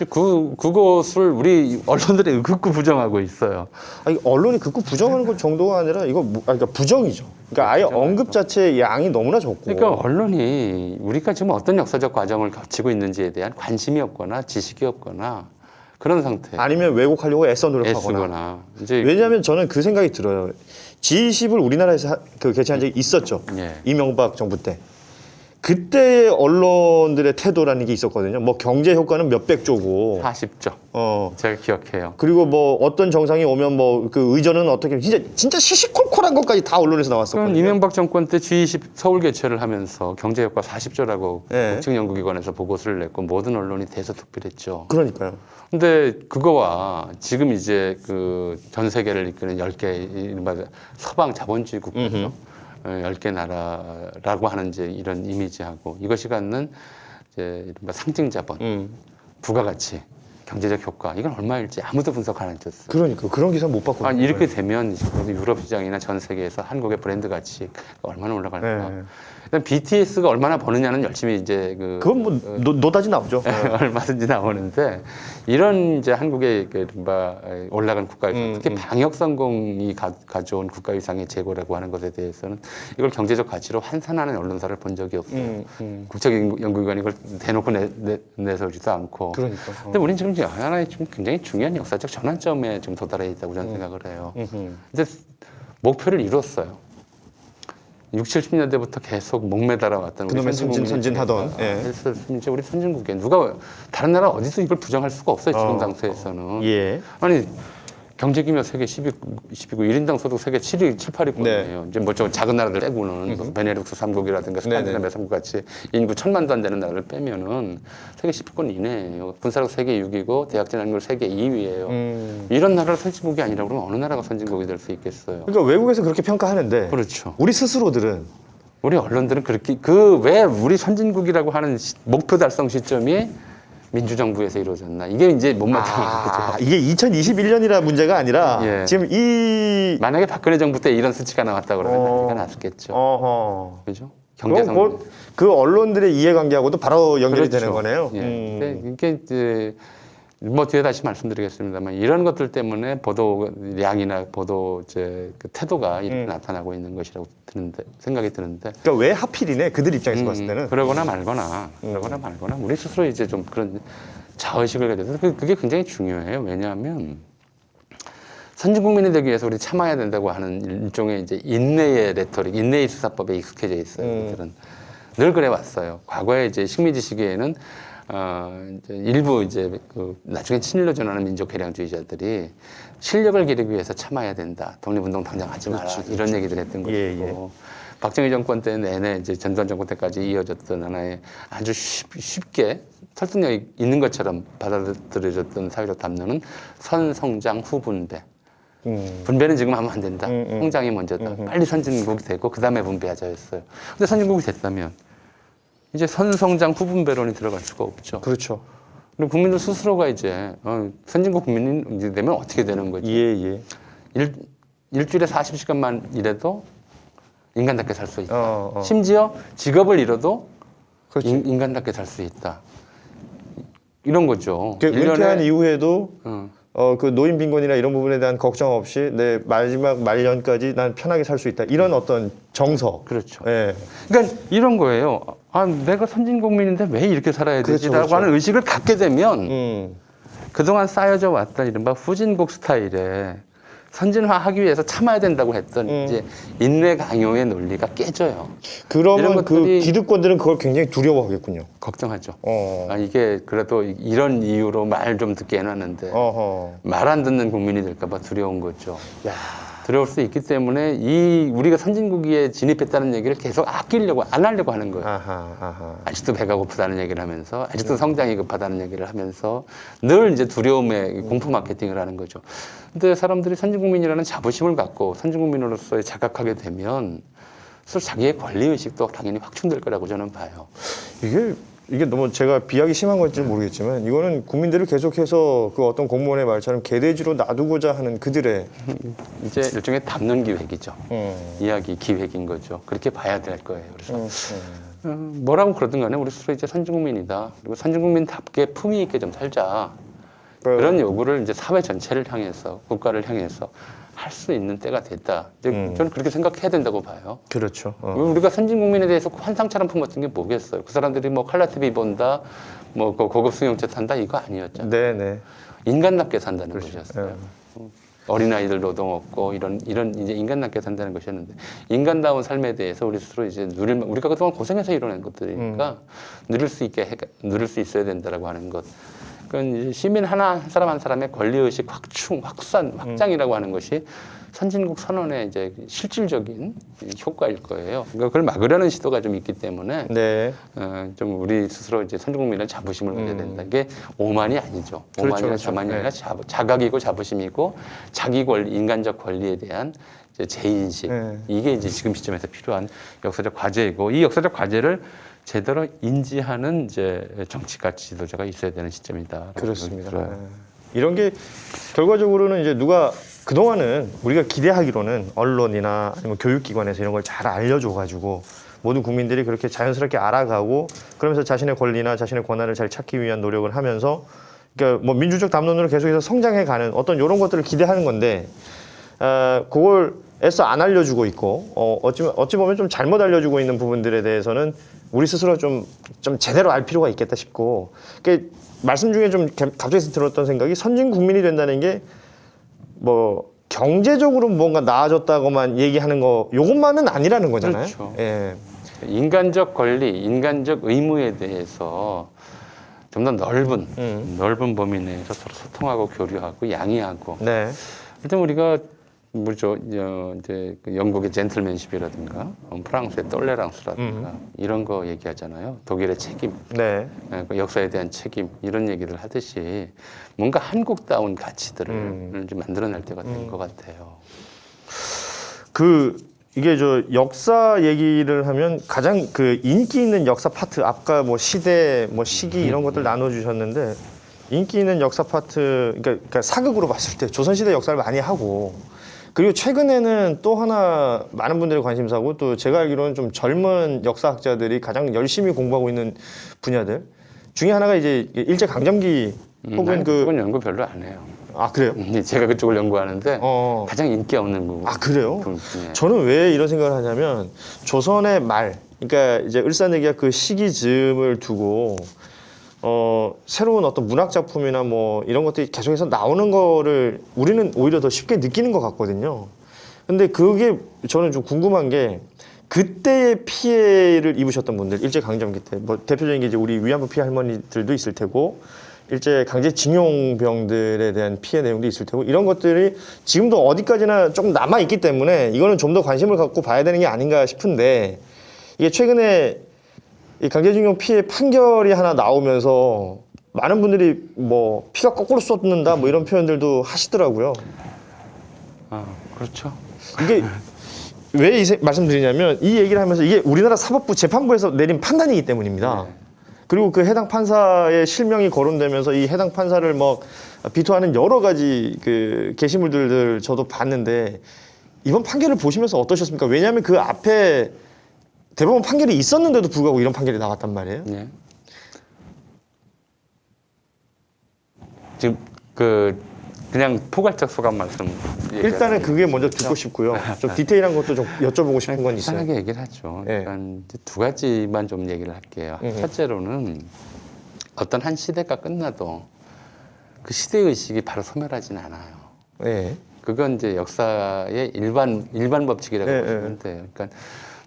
그것을 우리 언론들이 극구 부정하고 있어요. 아니, 언론이 극구 부정하는 것 정도가 아니라 이거 그러니까 부정이죠. 그러니까 아예 언급 자체의 양이 너무나 적고. 그러니까 언론이 우리가 지금 어떤 역사적 과정을 거치고 있는지에 대한 관심이 없거나 지식이 없거나 그런 상태. 아니면 왜곡하려고 애써 노력하거나. 애쓰거나. 이제 왜냐하면 저는 그 생각이 들어요. G20을 우리나라에서 개최한 적이 있었죠. 예. 이명박 정부 때. 그때의 언론들의 태도라는 게 있었거든요. 뭐 경제 효과는 몇백 조고. 40조. 제가 기억해요. 그리고 뭐 어떤 정상이 오면 뭐 그 의전은 어떻게 진짜 시시콜콜한 것까지 다 언론에서 그럼 나왔었거든요. 이명박 정권 때 G20 서울 개최를 하면서 경제 효과 40조라고 네. 국책 연구기관에서 보고서를 냈고 모든 언론이 대서특필했죠. 그러니까요. 근데 그거와 지금 이제 그 전 세계를 이끄는 10개 이른바 서방 자본주의 국가죠. 10개 나라라고 하는 이제 이런 이미지하고 이것이 갖는 이제 이른바 상징 자본, 부가가치, 경제적 효과 이건 얼마일지 아무도 분석 안 해줬어요. 그러니까 그런 기사 못 봤거든요. 아니, 이렇게 되면 유럽 시장이나 전 세계에서 한국의 브랜드 가치 얼마나 올라갈까? 네. 일단 BTS가 얼마나 버느냐는 열심히 이제 그건 뭐 노다지 나오죠. 얼마든지 나오는데 이런 이제 한국의 이른바 올라간 국가위상, 특히 방역 성공이 가져온 국가위상의 재고라고 하는 것에 대해서는 이걸 경제적 가치로 환산하는 언론사를 본 적이 없어요. 국책연구기관이 이걸 대놓고 내세우지도 않고. 그러니까. 근데 우리는 지금 하나의 좀 굉장히 중요한 역사적 전환점에 좀 도달해 있다고 저는 생각을 해요. 근데 목표를 이뤘어요. 60, 70년대부터 계속 목매달아 왔던 그놈의 선진하던. 예. 이제 우리 선진국에 누가 다른 나라 어디서 이걸 부정할 수가 없어요. 지금 당세에서는. 예. 아니 경제 규모 세계 10위고 1인당 소득 세계 7위, 7, 8위권이에요. 네. 이제 뭐 저 작은 나라들 빼고는 베네룩스 3국이라든가 스칸디나비아 3국 같이 인구 1,000만도 안 되는 나라를 빼면은 세계 10위권 이내예요. 군사력 세계 6위고 대학 진학률 세계 2위예요. 이런 나라가 선진국이 아니라 그러면 어느 나라가 선진국이 될 수 있겠어요? 그러니까 외국에서 그렇게 평가하는데 그렇죠. 우리 스스로들은 우리 언론들은 그렇게 왜 우리 선진국이라고 하는 목표 달성 시점이 민주정부에서 이루어졌나 이게 이제 못마땅한 거죠. 이게 2021년이라 문제가 아니라 예. 지금 만약에 박근혜 정부 때 이런 수치가 나왔다 그러면 난리가 났겠죠. 어허. 그죠? 경제성 그 언론들의 이해관계하고도 바로 연결이 그렇죠. 되는 거네요. 예. 이게 이제 뭐 뒤에 다시 말씀드리겠습니다만 이런 것들 때문에 보도량이나 보도 이제 그 태도가 이렇게 나타나고 있는 것이라고 생각이 드는데. 그러니까 왜 하필이네 그들 입장에서 봤을 때는. 그러거나 말거나 우리 스스로 이제 좀 그런 자의식을 가져서 그게 굉장히 중요해요. 왜냐하면 선진국민이 되기 위해서 우리 참아야 된다고 하는 일종의 이제 인내의 레토릭, 인내의 수사법에 익숙해져 있어요. 그들은 늘 그래 왔어요. 과거에 이제 식민지 시기에는 이제 일부 이제 그 나중에 친일로 전하는 민족 개량주의자들이 실력을 기르기 위해서 참아야 된다. 독립운동 당장 하지 마라. 이런 얘기들 했던 것이고. 예. 박정희 정권 때 내내 이제 전두환 정권 때까지 이어졌던 하나의 아주 쉽게 설득력이 있는 것처럼 받아들여졌던 사회적 담론은 선성장 후분배. 분배는 지금 하면 안 된다. 성장이 먼저다. 빨리 선진국이 되고 그 다음에 분배하자였어요. 근데 선진국이 됐다면 이제 선성장 후분배론이 들어갈 수가 없죠. 그렇죠. 그리고 국민들 스스로가 이제 선진국 국민이 되면 어떻게 되는 거지? 예. 일주일에 40시간만 일해도 인간답게 살 수 있다. 심지어 직업을 잃어도 그렇죠. 인간답게 살 수 있다. 이런 거죠. 은퇴한 이후에도 그 노인 빈곤이나 이런 부분에 대한 걱정 없이 내 마지막 말년까지 난 편하게 살 수 있다. 이런 어떤 정서. 그렇죠. 예. 그러니까 이런 거예요. 내가 선진국민인데 왜 이렇게 살아야 되지라고 그렇죠. 하는 의식을 갖게 되면 그동안 쌓여져 왔던 이른바 후진국 스타일의 선진화하기 위해서 참아야 된다고 했던 이제 인내 강요의 논리가 깨져요. 그러면 그 기득권들은 그걸 굉장히 두려워하겠군요. 걱정하죠. 이게 그래도 이런 이유로 말 좀 듣게 해놨는데 말 안 듣는 국민이 될까봐 두려운 거죠. 두려울 수 있기 때문에 우리가 선진국에 진입했다는 얘기를 계속 아끼려고 안 하려고 하는 거예요. 아직도 배가 고프다는 얘기를 하면서 아직도 성장이 급하다는 얘기를 하면서 늘 이제 두려움의 공포 마케팅을 하는 거죠. 근데 사람들이 선진국민이라는 자부심을 갖고 선진국민으로서의 자각하게 되면 스스로 자기의 권리의식도 당연히 확충될 거라고 저는 봐요. 이게 이게 너무 제가 비하기 심한 건지 모르겠지만 이거는 국민들을 계속해서 그 어떤 공무원의 말처럼 개돼지로 놔두고자 하는 그들의 이제 일종의 담론 기획이죠. 이야기 기획인 거죠. 그렇게 봐야 될 거예요. 그래서 뭐라고 그러든 간에 우리 스스로 이제 선진국민이다. 그리고 선진국민답게 품위 있게 좀 살자. 그런 요구를 이제 사회 전체를 향해서, 국가를 향해서 할 수 있는 때가 됐다. 저는 그렇게 생각해야 된다고 봐요. 그렇죠. 우리가 선진국민에 대해서 환상처럼 품었던 게 뭐겠어요? 그 사람들이 뭐 칼라 TV 본다, 뭐 고급 승용차 탄다 이거 아니었잖아요. 네네. 인간답게 산다는 그렇죠. 것이었어요. 어린아이들 노동 없고 이런 이제 인간답게 산다는 것이었는데 인간다운 삶에 대해서 우리 스스로 이제 우리가 그동안 고생해서 이뤄낸 것들이니까 누릴 수 있어야 된다라고 하는 것. 그건 이제 시민 한 사람 한 사람의 권리의식 확장이라고 하는 것이 선진국 선언의 이제 실질적인 효과일 거예요. 그러니까 그걸 막으려는 시도가 좀 있기 때문에 네. 좀 우리 스스로 이제 선진국민은 자부심을 가져야 된다. 이게 오만이 아니죠. 오만이나 그렇죠. 자만이 네. 아니라 자각이고 자부심이고 자기 권리, 인간적 권리에 대한 이제 재인식. 네. 이게 이제 지금 시점에서 필요한 역사적 과제이고 이 역사적 과제를 제대로 인지하는 이제 정치가 지도자가 있어야 되는 시점이다. 그렇습니다. 네. 이런 게 결과적으로는 이제 누가 그동안은 우리가 기대하기로는 언론이나 아니면 교육기관에서 이런 걸 잘 알려줘가지고 모든 국민들이 그렇게 자연스럽게 알아가고 그러면서 자신의 권리나 자신의 권한을 잘 찾기 위한 노력을 하면서 그러니까 뭐 민주적 담론으로 계속해서 성장해가는 어떤 이런 것들을 기대하는 건데 그걸 애써 안 알려주고 있고 어찌 보면 좀 잘못 알려주고 있는 부분들에 대해서는 우리 스스로 좀 제대로 알 필요가 있겠다 싶고 그러니까 말씀 중에 좀 갑자기 들었던 생각이 선진 국민이 된다는 게 뭐 경제적으로 뭔가 나아졌다고만 얘기하는 거 요것만은 아니라는 거잖아요. 그렇죠. 예. 인간적 권리, 인간적 의무에 대해서 좀 더 넓은 범위 내에서 서로 소통하고 교류하고 양해하고. 네. 일단 우리가 뭐죠 이제 그 영국의 젠틀맨십이라든가 프랑스의 똘레랑스라든가 이런 거 얘기하잖아요. 독일의 책임, 네. 그 역사에 대한 책임 이런 얘기를 하듯이 뭔가 한국다운 가치들을 좀 만들어낼 때가 된 것 같아요. 이게 저 역사 얘기를 하면 가장 그 인기 있는 역사 파트 아까 뭐 시대 뭐 시기 이런 것들 나눠주셨는데 인기 있는 역사 파트 그러니까 사극으로 봤을 때 조선시대 역사를 많이 하고 그리고 최근에는 또 하나 많은 분들이 관심사고 또 제가 알기로는 좀 젊은 역사학자들이 가장 열심히 공부하고 있는 분야들 중에 하나가 이제 일제 강점기 혹은 그건 연구 별로 안 해요. 아 그래요? 제가 그쪽을 연구하는데 어. 가장 인기 없는 부분. 아 그래요? 분야예요. 저는 왜 이런 생각을 하냐면 조선의 말, 그러니까 이제 을사내기가 그 시기 즈음을 두고 새로운 어떤 문학 작품이나 뭐 이런 것들이 계속해서 나오는 거를 우리는 오히려 더 쉽게 느끼는 것 같거든요. 근데 그게 저는 좀 궁금한 게 그때의 피해를 입으셨던 분들, 일제 강점기 때, 뭐 대표적인 게 이제 우리 위안부 피해 할머니들도 있을 테고. 일제 강제징용병들에 대한 피해 내용도 있을 테고 이런 것들이 지금도 어디까지나 조금 남아 있기 때문에 이거는 좀 더 관심을 갖고 봐야 되는 게 아닌가 싶은데 이게 최근에 이 강제징용 피해 판결이 하나 나오면서 많은 분들이 뭐 피가 거꾸로 쏟는다 뭐 이런 표현들도 하시더라고요. 아 그렇죠. 이게 왜 말씀드리냐면 이 얘기를 하면서 이게 우리나라 사법부 재판부에서 내린 판단이기 때문입니다. 네. 그리고 그 해당 판사의 실명이 거론되면서 이 해당 판사를 뭐 비토하는 여러 가지 그 게시물들 저도 봤는데 이번 판결을 보시면서 어떠셨습니까? 왜냐하면 그 앞에 대법원 판결이 있었는데도 불구하고 이런 판결이 나왔단 말이에요. 네. 지금 그냥 포괄적 소감 말씀. 일단은 그게 먼저 듣고 싶고요. 좀 디테일한 것도 좀 여쭤보고 싶은 건 있어요. 편하게 얘기를 하죠. 네. 일단 이제 두 가지만 좀 얘기를 할게요. 첫째로는 어떤 한 시대가 끝나도 그 시대 의식이 바로 소멸하진 않아요. 네. 그건 이제 역사의 일반 법칙이라고 네, 보시면 돼요. 그러니까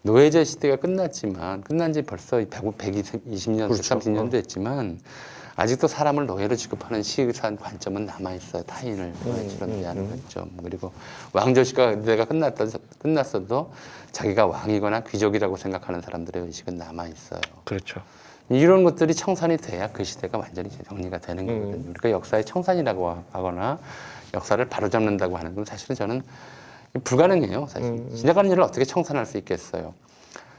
노예제 시대가 끝났지만 끝난 지 벌써 120년, 그렇죠. 130년 됐지만 아직도 사람을 노예로 취급하는 시선 관점은 남아있어요. 타인을 노예처럼 대하는 관점. 그리고 왕조 시대가 끝났어도 자기가 왕이거나 귀족이라고 생각하는 사람들의 의식은 남아있어요. 그렇죠. 이런 것들이 청산이 돼야 그 시대가 완전히 정리가 되는 거거든요. 그러니까 역사의 청산이라고 하거나 역사를 바로잡는다고 하는 건 사실은 저는 불가능해요. 사실 지나가는 일을 어떻게 청산할 수 있겠어요.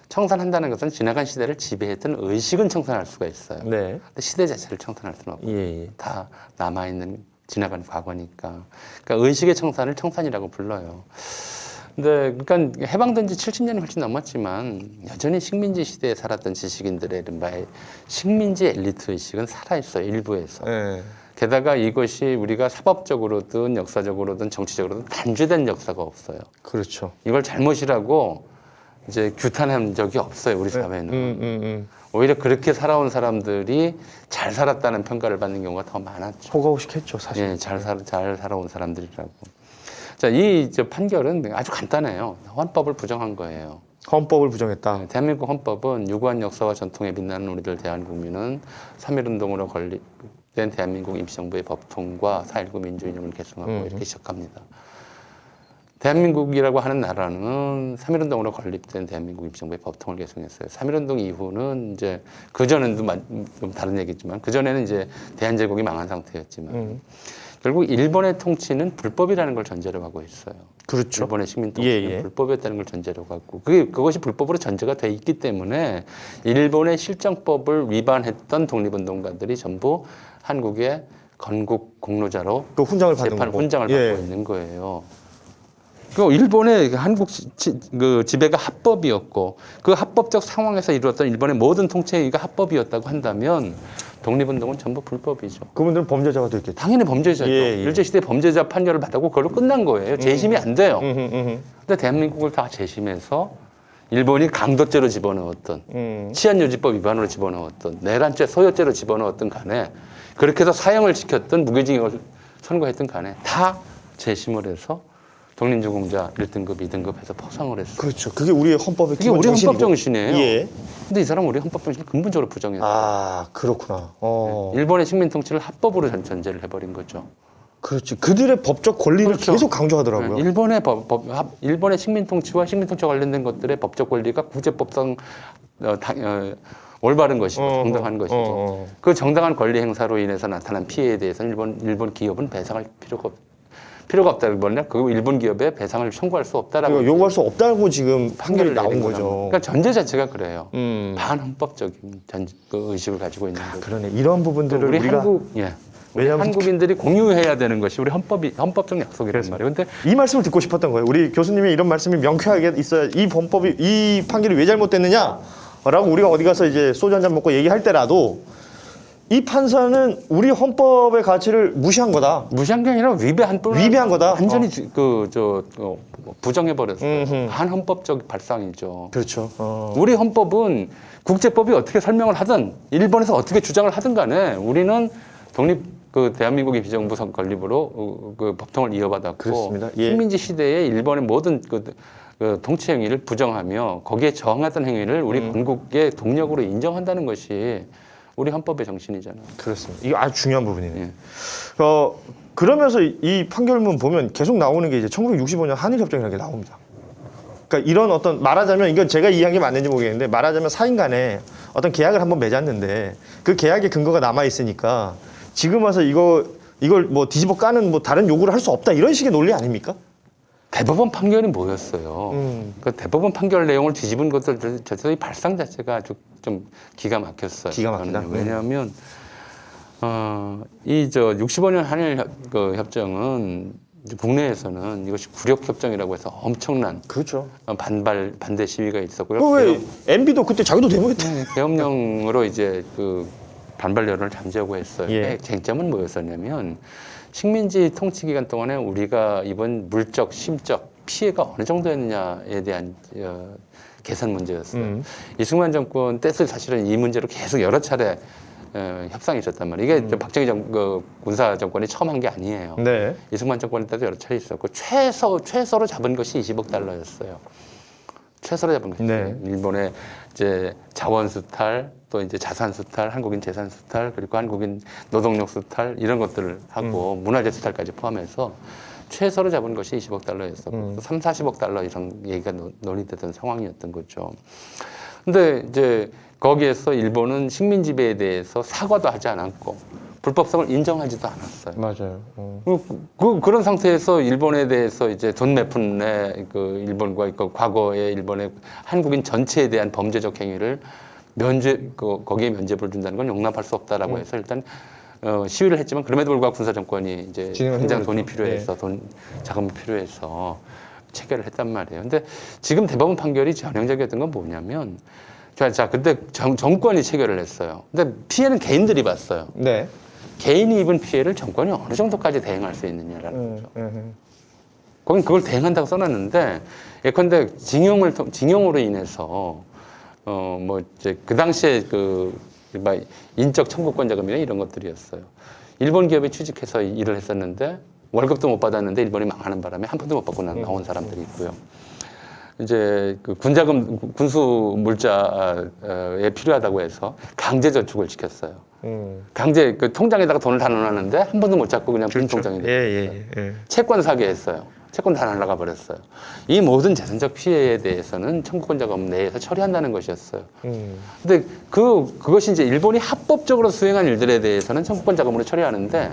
청산한다는 것은 지나간 시대를 지배했던 의식은 청산할 수가 있어요. 네. 근데 시대 자체를 청산할 수는 없고 예. 다 남아있는 지나간 과거니까. 그러니까 의식의 청산을 청산이라고 불러요. 근데 그러니까 해방된 지 70년이 훨씬 넘었지만 여전히 식민지 시대에 살았던 지식인들의 이른바의 식민지 엘리트 의식은 살아있어요. 일부에서. 네. 게다가 이것이 우리가 사법적으로든 역사적으로든 정치적으로든 단죄된 역사가 없어요. 그렇죠. 이걸 잘못이라고 이제 규탄한 적이 없어요. 우리 사회는. 오히려 그렇게 살아온 사람들이 잘 살았다는 평가를 받는 경우가 더 많았죠. 호가호식했죠, 사실. 예, 잘 살아온 사람들이라고. 자, 이 판결은 아주 간단해요. 헌법을 부정한 거예요. 헌법을 부정했다. 대한민국 헌법은 유구한 역사와 전통에 빛나는 우리들 대한국민은 3.1운동으로 건립된 대한민국 임시정부의 법통과 4.19 민주이념을 계승하고 이렇게 시작합니다. 대한민국이라고 하는 나라는 3.1운동으로 건립된 대한민국 임시정부의 법통을 계승했어요. 3.1운동 이후는 이제 그전에도 좀 다른 얘기지만 그전에는 이제 대한제국이 망한 상태였지만 결국 일본의 통치는 불법이라는 걸 전제로 하고 있어요. 그렇죠. 일본의 식민 통치는 불법이었다는 걸 전제로 갖고 그것이 불법으로 전제가 돼 있기 때문에 일본의 실정법을 위반했던 독립운동가들이 전부 한국의 건국 공로자로 또 훈장을 받는 재판 거고. 훈장을 받고 있는 거예요. 그 일본의 한국 그 지배가 합법이었고 그 합법적 상황에서 이루어졌던 일본의 모든 통치가 합법이었다고 한다면 독립운동은 전부 불법이죠. 그분들은 범죄자가 됐겠죠. 당연히 범죄자죠. 일제시대 범죄자 판결을 받았고 그걸로 끝난 거예요. 재심이 안 돼요. 근데 대한민국을 다 재심해서 일본이 강도죄로 집어넣었던 치안유지법 위반으로 집어넣었던 내란죄 소요죄로 집어넣었던 간에 그렇게 해서 사형을 시켰던 무기징역을 선고했던 간에 다 재심을 해서 독립유공자 1등급, 2등급 해서 포상을 했어요. 그렇죠. 그게 우리의 헌법의 그게 기본 우리 정신이고. 헌법 정신이에요. 예. 근데 이 사람은 우리 헌법 정신을 근본적으로 부정했어요. 아, 그렇구나. 일본의 식민 통치를 합법으로 전제를 해버린 거죠. 그렇지. 그들의 법적 권리를 그렇죠. 계속 강조하더라고요. 일본의 식민 통치와 식민 통치와 관련된 것들의 법적 권리가 국제법상 올바른 것이고 정당한 것이고 그 정당한 권리 행사로 인해서 나타난 피해에 대해서는 일본 기업은 배상할 필요가 없다는 거냐? 그 일본 기업에 배상을 청구할 수 없다라고 요구할 수 없다고 지금 판결이 나온 내린 거죠. 그러니까 전제 자체가 그래요. 반헌법적인 그 의식을 가지고 있는 거죠. 그러네. 이런 부분들을 우리 우리가 왜냐하면 한국인들이 공유해야 되는 것이 우리 헌법적 약속이란 말이에요. 근데 이 말씀을 듣고 싶었던 거예요. 우리 교수님이 이런 말씀이 명쾌하게 있어야 이 판결이 왜 잘못됐느냐라고 우리가 어디 가서 이제 소주 한잔 먹고 얘기할 때라도 이 판사는 우리 헌법의 가치를 무시한 거다. 무시한 게 아니라 위배한 거다. 완전히 부정해 버렸어요. 반헌법적 발상이죠. 그렇죠. 우리 헌법은 국제법이 어떻게 설명을 하든 일본에서 어떻게 주장을 하든 간에 우리는 대한민국의 비정부 건립으로 그 법통을 이어받았고 그렇습니다. 예. 식민지 시대에 일본의 모든 통치 행위를 부정하며 거기에 저항하던 행위를 우리 건국의 동력으로 인정한다는 것이 우리 헌법의 정신이잖아요. 그렇습니다. 이거 아주 중요한 부분이네요. 그러면서 이 판결문 보면 계속 나오는 게 이제 1965년 한일협정이라는 게 나옵니다. 그러니까 이런 어떤 말하자면 이건 제가 이해한 게 맞는지 모르겠는데 말하자면 사인 간에 어떤 계약을 한번 맺었는데 그 계약의 근거가 남아 있으니까 지금 와서 이걸 뭐 뒤집어 까는 뭐 다른 요구를 할 수 없다 이런 식의 논리 아닙니까? 대법원 판결이 뭐였어요? 그 대법원 판결 내용을 뒤집은 것들 자체의 발상 자체가 아주 좀 기가 막혔어요. 기가 막히다. 왜냐하면 이 65년 한일 협정은 국내에서는 이것이 굴욕 협정이라고 해서 엄청난 그렇죠. 반대 시위가 있었고요. 왜 MB도 그때 자기도 대모했대. 계엄령으로 이제 반발 여론을 잠재우고 했어요. 예. 쟁점은 뭐였었냐면 식민지 통치 기간 동안에 우리가 입은 물적, 심적 피해가 어느 정도였느냐에 대한 계산 문제였어요. 이승만 정권 때도 사실은 이 문제로 계속 여러 차례 협상이 있었단 말이에요. 이게 박정희 군사 정권이 처음 한 게 아니에요. 네. 이승만 정권 때도 여러 차례 있었고 최소로 잡은 것이 20억 달러였어요. 최소로 잡은 것이 네. 일본의 이제 자원 수탈, 또 이제 자산 수탈, 한국인 재산 수탈, 그리고 한국인 노동력 수탈 이런 것들을 하고 문화재 수탈까지 포함해서 최소로 잡은 것이 20억 달러였었고 3, 40억 달러 이런 얘기가 논의되던 상황이었던 거죠. 근데 이제 거기에서 일본은 식민 지배에 대해서 사과도 하지 않았고 불법성을 인정하지도 않았어요. 맞아요. 그런 상태에서 일본에 대해서 이제 돈 메푼의 그 일본과 그 과거의 일본의 한국인 전체에 대한 범죄적 행위를 거기에 면죄부를 준다는 건 용납할 수 없다라고 해서 일단 시위를 했지만 그럼에도 불구하고 군사 정권이 이제 굉장히 돈이 필요해서 자금이 필요해서 체결을 했단 말이에요. 근데 지금 대법원 판결이 전형적이었던 건 뭐냐면 자 그때 정권이 체결을 했어요. 근데 피해는 개인들이 봤어요. 네. 개인이 입은 피해를 정권이 어느 정도까지 대응할 수 있느냐라는 거죠. 거긴 그걸 대응한다고 써놨는데 예컨대 징용으로 인해서 뭐 이제 그 당시에 막 인적 청구권 자금이나 이런 것들이었어요. 일본 기업에 취직해서 일을 했었는데 월급도 못 받았는데 일본이 망하는 바람에 한 푼도 못 받고 나온 사람들이 있고요. 이제 그 군수 물자에 필요하다고 해서 강제 저축을 시켰어요. 강제 그 통장에다가 돈을 다 넣어놨는데 한 번도 못 잡고 그냥 빈 통장이 됐어요. 채권 사게 했어요. 채권 다 날라가 버렸어요. 이 모든 재산적 피해에 대해서는 청구권 자금 내에서 처리한다는 것이었어요. 근데 그것이 이제 일본이 합법적으로 수행한 일들에 대해서는 청구권 자금으로 처리하는데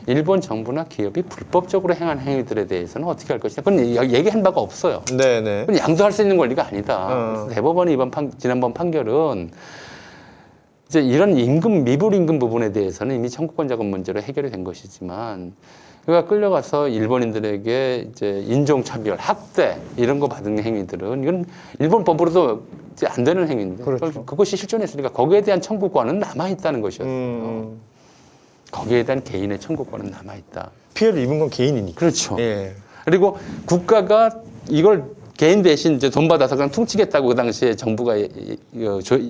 일본 정부나 기업이 불법적으로 행한 행위들에 대해서는 어떻게 할 것이냐. 그건 얘기한 바가 없어요. 네네. 그건 양도할 수 있는 권리가 아니다. 그래서 대법원이 지난번 판결은 이제 이런 미불 임금 부분에 대해서는 이미 청구권 자금 문제로 해결이 된 것이지만 그가 끌려가서 일본인들에게 이제 인종차별, 학대 이런 거 받은 행위들은 이건 일본 법으로도 이제 안 되는 행위인데 그렇죠. 그것이 실존했으니까 거기에 대한 청구권은 남아 있다는 것이었어요. 거기에 대한 개인의 청구권은 남아 있다. 피해를 입은 건 개인이니까. 그렇죠. 예. 그리고 국가가 이걸 개인 대신 이제 돈 받아서 그냥 퉁치겠다고 그 당시에 정부가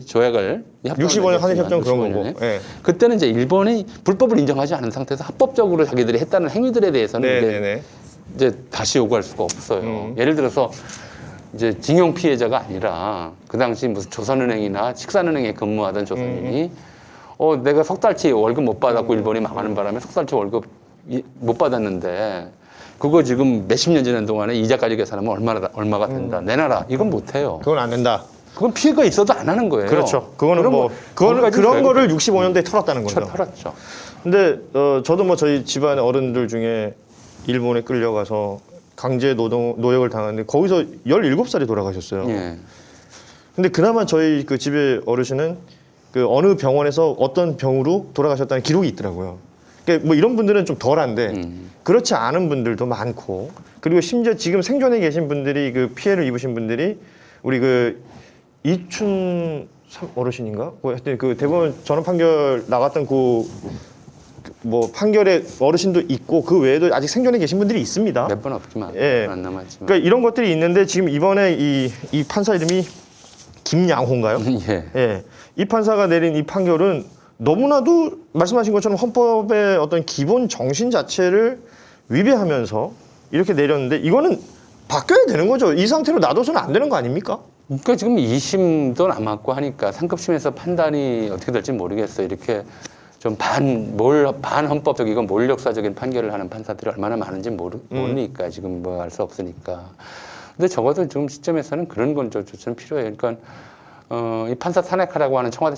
조약을 65년 한일협정 그런 거고. 예. 그때는 이제 일본이 불법을 인정하지 않은 상태에서 합법적으로 자기들이 했다는 행위들에 대해서는 네네네. 이제 다시 요구할 수가 없어요. 예를 들어서 이제 징용 피해자가 아니라 그 당시 무슨 조선은행이나 식산은행에 근무하던 조선인이 내가 석 달치 월급 못 받았고 일본이 망하는 바람에 석 달치 월급 못 받았는데 그거 지금 몇십 년 지난 동안에 이자까지 계산하면 얼마가 된다. 내놔라. 이건 못 해요. 그건 안 된다. 그건 피해가 있어도 안 하는 거예요. 그렇죠. 그거는 그런 거를 65년대에 털었다는 거죠. 털었죠. 근데 저도 뭐 저희 집안의 어른들 중에 일본에 끌려가서 강제 노역을 당했는데 거기서 17살이 돌아가셨어요. 예. 근데 그나마 저희 그 집의 어르신은 그 어느 병원에서 어떤 병으로 돌아가셨다는 기록이 있더라고요. 그러니까 뭐 이런 분들은 좀 덜한데 그렇지 않은 분들도 많고 그리고 심지어 지금 생존해 계신 분들이 그 피해를 입으신 분들이 우리 그 이춘 어르신인가? 하여튼 그 대법원 전원 판결 나갔던 뭐 판결의 어르신도 있고 그 외에도 아직 생존해 계신 분들이 있습니다. 몇 번 없지만 예. 안 남았지만. 그러니까 이런 것들이 있는데 지금 이번에 이 판사 이름이 김양호인가요? 예. 예. 이 판사가 내린 이 판결은 너무나도 말씀하신 것처럼 헌법의 어떤 기본 정신 자체를 위배하면서 이렇게 내렸는데 이거는 바뀌어야 되는 거죠. 이 상태로 놔둬서는 안 되는 거 아닙니까? 그러니까 지금 2심도 남았고 하니까 상급심에서 판단이 어떻게 될지 모르겠어요. 이렇게 좀 반헌법적이고 몰역사적인 판결을 하는 판사들이 얼마나 많은지 모르니까 지금 뭐 알 수 없으니까. 근데 적어도 지금 시점에서는 그런 건 좀 필요해요. 그러니까 이 판사 탄핵하라고 하는 청와대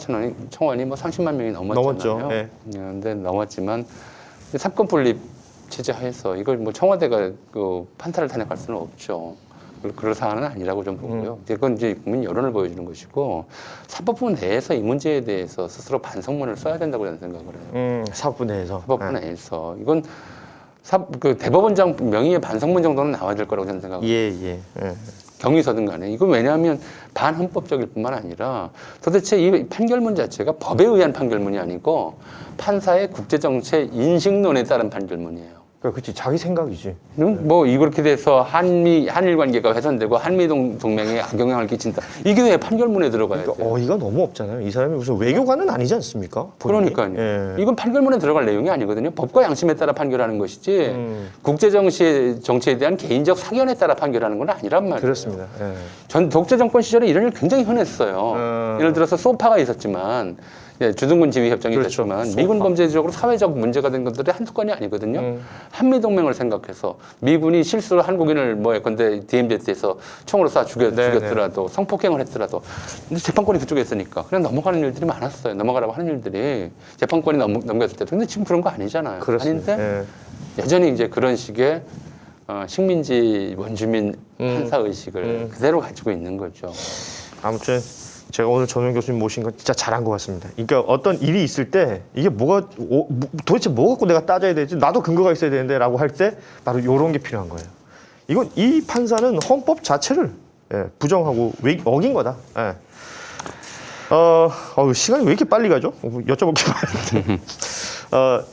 청원이 뭐 30만 명이 넘었잖아요. 넘었죠. 예. 근데 넘었지만 삼권 분립 체제 하에서 이걸 뭐 청와대가 그 판사를 탄핵할 수는 없죠. 그럴 사안은 아니라고 좀 보고요. 그건 이제 국민 여론을 보여주는 것이고 사법부 내에서 이 문제에 대해서 스스로 반성문을 써야 된다고 저는 생각을 해요. 사법부 내에서. 사법부 내에서 이건 그 대법원장 명의의 반성문 정도는 나와야 될 거라고 저는 생각을 해요. 예. 경위서든 간에. 이건 왜냐하면 반헌법적일 뿐만 아니라 도대체 이 판결문 자체가 법에 의한 판결문이 아니고 판사의 국제정책 인식론에 따른 판결문이에요. 그렇지 자기 생각이지. 뭐 이렇게 돼서 한일 관계가 훼손되고 한미 동맹에 악영향을 끼친다. 이게 왜 판결문에 들어가야 돼요? 그러니까 어이가 너무 없잖아요. 이 사람이 무슨 외교관은 아니지 않습니까? 본인이? 그러니까요. 예. 이건 판결문에 들어갈 내용이 아니거든요. 법과 양심에 따라 판결하는 것이지 국제정치에 대한 개인적 사견에 따라 판결하는 건 아니란 말이에요. 그렇습니다. 예. 전 독재 정권 시절에 이런 일 굉장히 흔했어요. 예를 들어서 소파가 있었지만 예, 주둔군 지휘 협정이 그렇죠. 됐지만 미군 범죄적으로 사회적 문제가 된 것들이 한두 건이 아니거든요. 한미 동맹을 생각해서 미군이 실수로 한국인을 뭐 예컨대 DMZ에서 총으로 쏴 죽였더라도 성폭행을 했더라도 근데 재판권이 그쪽에 있으니까 그냥 넘어가는 일들이 많았어요. 넘어가라고 하는 일들이 재판권이 넘겼을 때도. 근데 지금 그런 거 아니잖아요. 그렇습니다. 아닌데 여전히 이제 그런 식의 식민지 원주민 판사 의식을 그대로 가지고 있는 거죠. 아무튼 제가 오늘 전용 교수님 모신 건 진짜 잘한 것 같습니다. 그러니까 어떤 일이 있을 때 이게 도대체 뭐 갖고 내가 따져야 되지? 나도 근거가 있어야 되는데라고 할 때 바로 이런 게 필요한 거예요. 이건 이 판사는 헌법 자체를 부정하고 어긴 거다. 예. 시간이 왜 이렇게 빨리 가죠? 여쭤볼 게 많은데.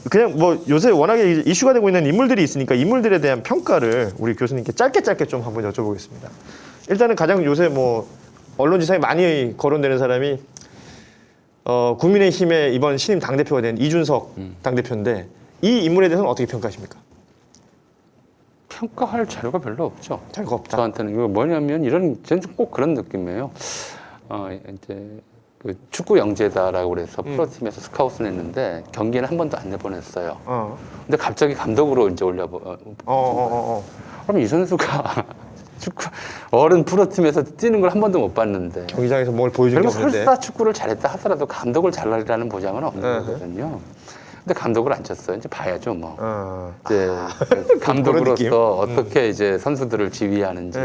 그냥 뭐 요새 워낙에 이슈가 되고 있는 인물들이 있으니까 인물들에 대한 평가를 우리 교수님께 짧게 좀 한번 여쭤보겠습니다. 일단은 가장 요새 뭐 언론지상에 많이 거론되는 사람이 국민의힘의 이번 신임 당대표가 된 이준석 당대표인데 이 인물에 대해서는 어떻게 평가하십니까? 평가할 자료가 별로 없죠. 자료가 없다. 저한테는 이거 뭐냐면 저는 꼭 그런 느낌이에요. 이제 그 축구 영재다라고 그래서 프로팀에서 스카웃을 했는데 경기는 한 번도 안 내보냈어요. 근데 갑자기 감독으로 이제 그럼 이 선수가 축구 어른 프로팀에서 뛰는 걸 한 번도 못 봤는데 경기장에서 뭘 보여준 게 그리고 없는데. 설사 축구를 잘했다 하더라도 감독을 잘하라는 보장은 없는 거거든요. 근데 감독을 안 쳤어요. 이제 봐야죠, 뭐. 이제 감독으로서 어떻게 이제 선수들을 지휘하는지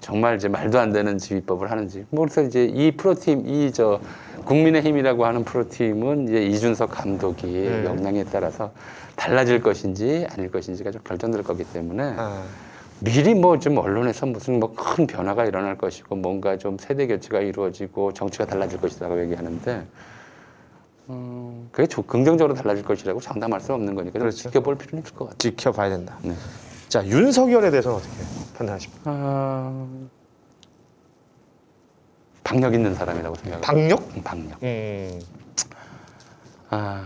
정말 이제 말도 안 되는 지휘법을 하는지. 뭐 그래서 이제 이 프로팀, 국민의힘이라고 하는 프로팀은 이제 이준석 감독이 역량에 따라서 달라질 것인지 아닐 것인지가 좀 결정될 거기 때문에 미리 뭐 좀 언론에서 무슨 뭐 큰 변화가 일어날 것이고 뭔가 좀 세대 교체가 이루어지고 정치가 달라질 것이라고 얘기하는데 그게 긍정적으로 달라질 것이라고 장담할 수는 없는 거니까 좀 지켜볼 필요는 있을 것 같아요. 지켜봐야 된다. 네. 자, 윤석열에 대해서는 어떻게 판단하십니까? 박력 있는 사람이라고 생각합니다. 박력? 박력.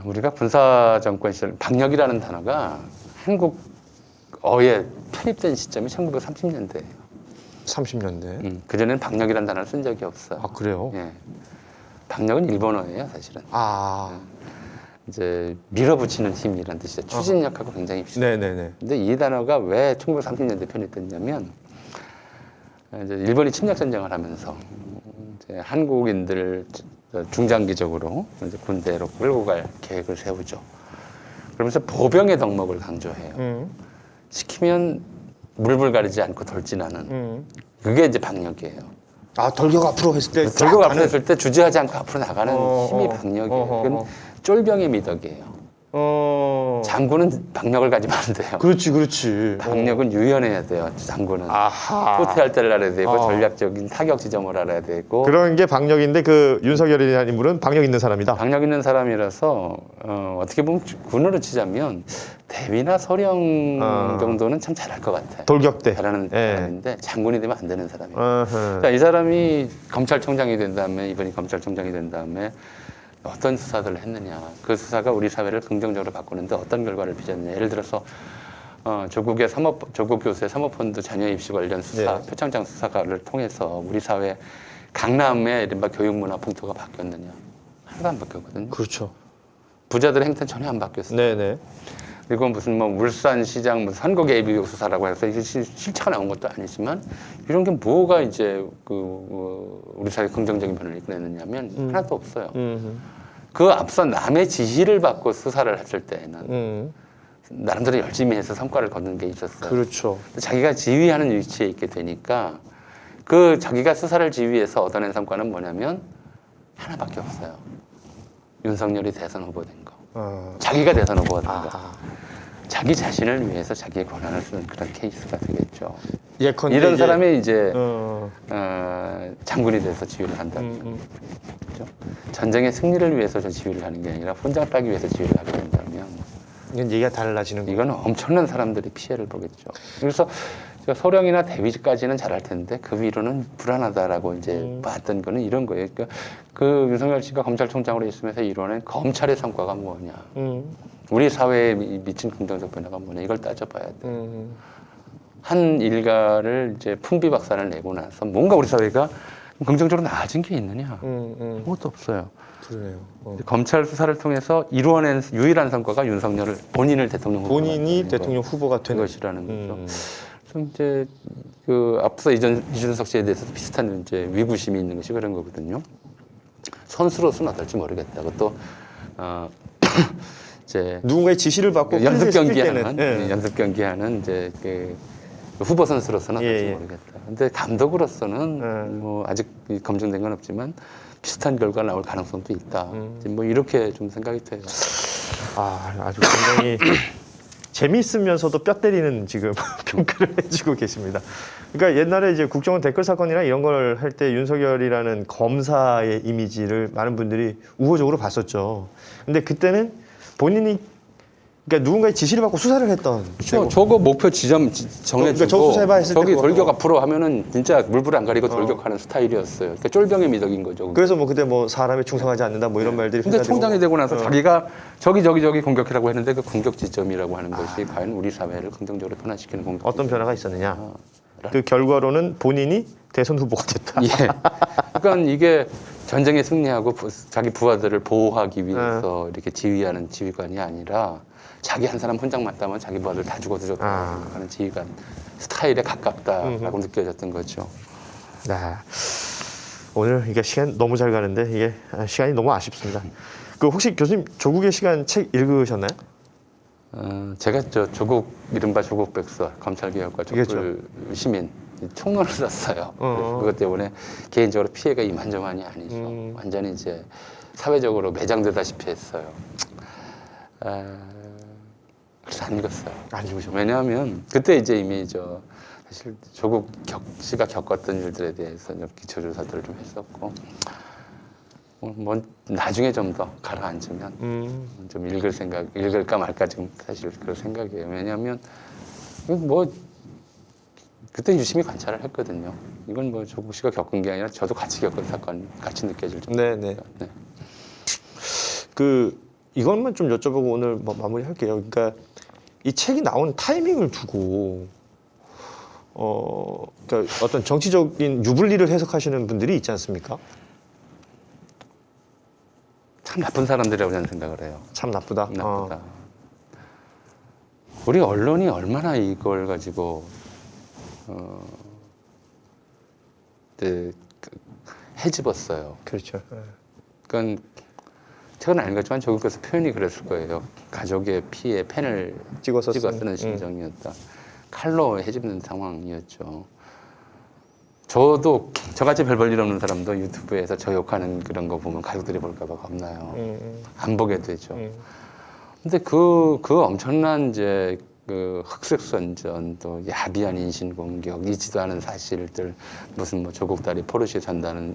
우리가 군사 정권 시절 박력이라는 단어가 한국어에 편입된 시점이 1930년대예요. 30년대. 그전에는 박력이라는 단어를 쓴 적이 없어요. 아, 그래요? 예. 박력은 일본어예요, 사실은. 이제 밀어붙이는 힘이라는 뜻이죠. 추진력하고 굉장히 비슷해요. 네네네. 근데 이 단어가 왜 1930년대 편입됐냐면 이제 일본이 침략 전쟁을 하면서 이제 한국인들 중장기적으로 이제 군대로 끌고 갈 계획을 세우죠. 그러면서 보병의 덕목을 강조해요. 시키면 물불 가리지 않고 돌진하는 그게 이제 박력이에요. 돌격 앞으로 했을 때 돌격 앞으로 했을 때 주저하지 않고 앞으로 나가는 힘이 박력이에요. 그건 쫄병의 미덕이에요. 장군은 박력을 가지면 안 돼요. 그렇지. 박력은 유연해야 돼요. 장군은 후퇴할 때를 알아야 되고 전략적인 타격 지점을 알아야 되고 그런 게 박력인데 그 윤석열이라는 인물은 박력 있는 사람이다. 박력 있는 사람이라서 어떻게 보면 군으로 치자면 대위나 서령 정도는 참 잘할 것 같아요. 돌격대. 잘하는 사람인데 장군이 되면 안 되는 사람이에요. 자, 이 사람이 검찰총장이 된 다음에 이번이 검찰총장이 된 다음에 어떤 수사들을 했느냐. 그 수사가 우리 사회를 긍정적으로 바꾸는데 어떤 결과를 빚었느냐. 예를 들어서 조국 교수의 사모펀드 자녀 입시 관련 수사, 표창장 수사를 통해서 우리 사회 강남의 이른바 교육문화 풍토가 바뀌었느냐. 하나도 안 바뀌었거든요. 그렇죠. 부자들의 행태는 전혀 안 바뀌었어요. 네네. 그리고 무슨 뭐 울산시장 무슨 선거 예비국 수사라고 해서 이게 실체가 나온 것도 아니지만 이런 게 뭐가 이제 우리 사회 긍정적인 변화를 이끌어냈느냐면 하나도 없어요. 그 앞서 남의 지시를 받고 수사를 했을 때에는 나름대로 열심히 해서 성과를 거둔 게 있었어요. 그렇죠. 자기가 지휘하는 위치에 있게 되니까 그 자기가 수사를 지휘해서 얻어낸 성과는 뭐냐면 하나밖에 없어요. 윤석열이 대선 후보된 거. 자기가 대선 후보가 된 거. 자기 자신을 위해서 자기의 권한을 쓰는 그런 케이스가 되겠죠. 예컨대 이런 사람이 이제 장군이 돼서 지휘를 한다면 그렇죠? 전쟁의 승리를 위해서 저 지휘를 하는 게 아니라 훈장 따기 위해서 지휘를 하게 된다면 이건 얘기가 달라지는 거예요. 이거는 엄청난 사람들이 피해를 보겠죠. 그래서 소령이나 대위까지는 잘할 텐데 그 위로는 불안하다라고 이제 봤던 거는 이런 거예요. 그러니까 그 윤석열 씨가 검찰총장으로 있으면서 이뤄낸 검찰의 성과가 뭐냐, 우리 사회에 미친 긍정적 변화가 뭐냐 이걸 따져봐야 돼. 한 일가를 이제 풍비박산을 내고 나서 뭔가 우리 사회가 긍정적으로 나아진 게 있느냐? 음. 아무것도 없어요. 그러네요. 검찰 수사를 통해서 이루어낸 유일한 성과가 윤석열을 본인을 대통령 후보로 본인이 만드는 대통령 후보가 된 것이라는 거죠. 음. 좀 이제 그 앞서 이준석 씨에 대해서도 비슷한 이제 위구심이 있는 것이 그런 거거든요. 선수로서는 어떨지 모르겠다. 그것도 이제 누군가의 지시를 받고 연습 필드에 뛸 경기하는 때는, 예. 연습 경기하는 이제 그 후보 선수로서는 어떨지 예. 모르겠다. 근데 감독으로서는 예. 뭐 아직 검증된 건 없지만 비슷한 결과가 나올 가능성도 있다. 뭐 이렇게 좀 생각이 돼요. 아주 굉장히 재미있으면서도 뼈 때리는 지금 평가를 해주고 계십니다. 그러니까 옛날에 이제 국정원 댓글 사건이나 이런 걸 할 때 윤석열이라는 검사의 이미지를 많은 분들이 우호적으로 봤었죠. 근데 그때는 본인이 그러니까 누군가의 지시를 받고 수사를 했던 때고. 저거 목표 지점 정해주고 그러니까 저 수사해봐 했을 저기 때 그거. 돌격 앞으로 하면은 진짜 물불 안 가리고 돌격하는 스타일이었어요. 그러니까 쫄병의 미덕인 거죠. 그래서 뭐 그때 뭐 사람에 충성하지 않는다 뭐 이런 말들이 근데 회자되고. 총장이 되고 나서 자기가 저기 공격이라고 했는데 그 공격 지점이라고 하는 것이 과연 우리 사회를 긍정적으로 변화시키는 공격. 어떤 변화가 있었느냐. 그 결과로는 본인이 대선 후보가 됐다. 예. 그러니까 이게 전쟁에 승리하고 자기 부하들을 보호하기 위해서 이렇게 지휘하는 지휘관이 아니라 자기 한 사람 혼자 맞다면 자기 부하들 다 죽어도 좋다 하는 지휘관 스타일에 가깝다라고 느껴졌던 거죠. 네. 오늘 이게 시간 너무 잘 가는데 이게 시간이 너무 아쉽습니다. 그 혹시 교수님 조국의 시간 책 읽으셨나요? 제가 조국 이른바 조국 백서 검찰개혁과 촛불 그렇죠. 시민 총론을 썼어요. 그것 때문에 개인적으로 피해가 이만저만이 아니죠. 완전히 이제 사회적으로 매장되다시피 했어요. 그래서 안 읽었어요. 안 읽으셨어요? 왜냐하면 그때 이제 이미 사실 조국 씨가 겪었던 일들에 대해서 기초조사들을 좀 했었고 뭐 나중에 좀 더 가라앉으면 좀 읽을까 말까 지금 사실 그런 생각이에요. 왜냐하면 뭐 그때 유심히 관찰을 했거든요. 이건 뭐 조국 씨가 겪은 게 아니라 저도 같이 겪은 사건 같이 느껴질 정도니까. 네. 그 이것만 좀 여쭤보고 오늘 마무리할게요. 그러니까 이 책이 나온 타이밍을 두고 그러니까 어떤 정치적인 유불리를 해석하시는 분들이 있지 않습니까? 참 나쁜 사람들이라고 저는 생각을 해요. 참 나쁘다. 나쁘다. 우리 언론이 얼마나 이걸 가지고 해집었어요. 그렇죠. 그러니까 최근 아닌 것지만 조국께서 표현이 그랬을 거예요. 가족의 피에 펜을 찍어서 쓰는 심정이었다. 칼로 해집는 상황이었죠. 저도 저같이 별 볼 일 없는 사람도 유튜브에서 저 욕하는 그런 거 보면 가족들이 볼까 봐 겁나요. 안 보게 되죠. 근데 그 엄청난 이제 그 흑색선전 또 야비한 인신공격 잊지도 않은 사실들 무슨 뭐 조국 딸이 포르쉐 탄다는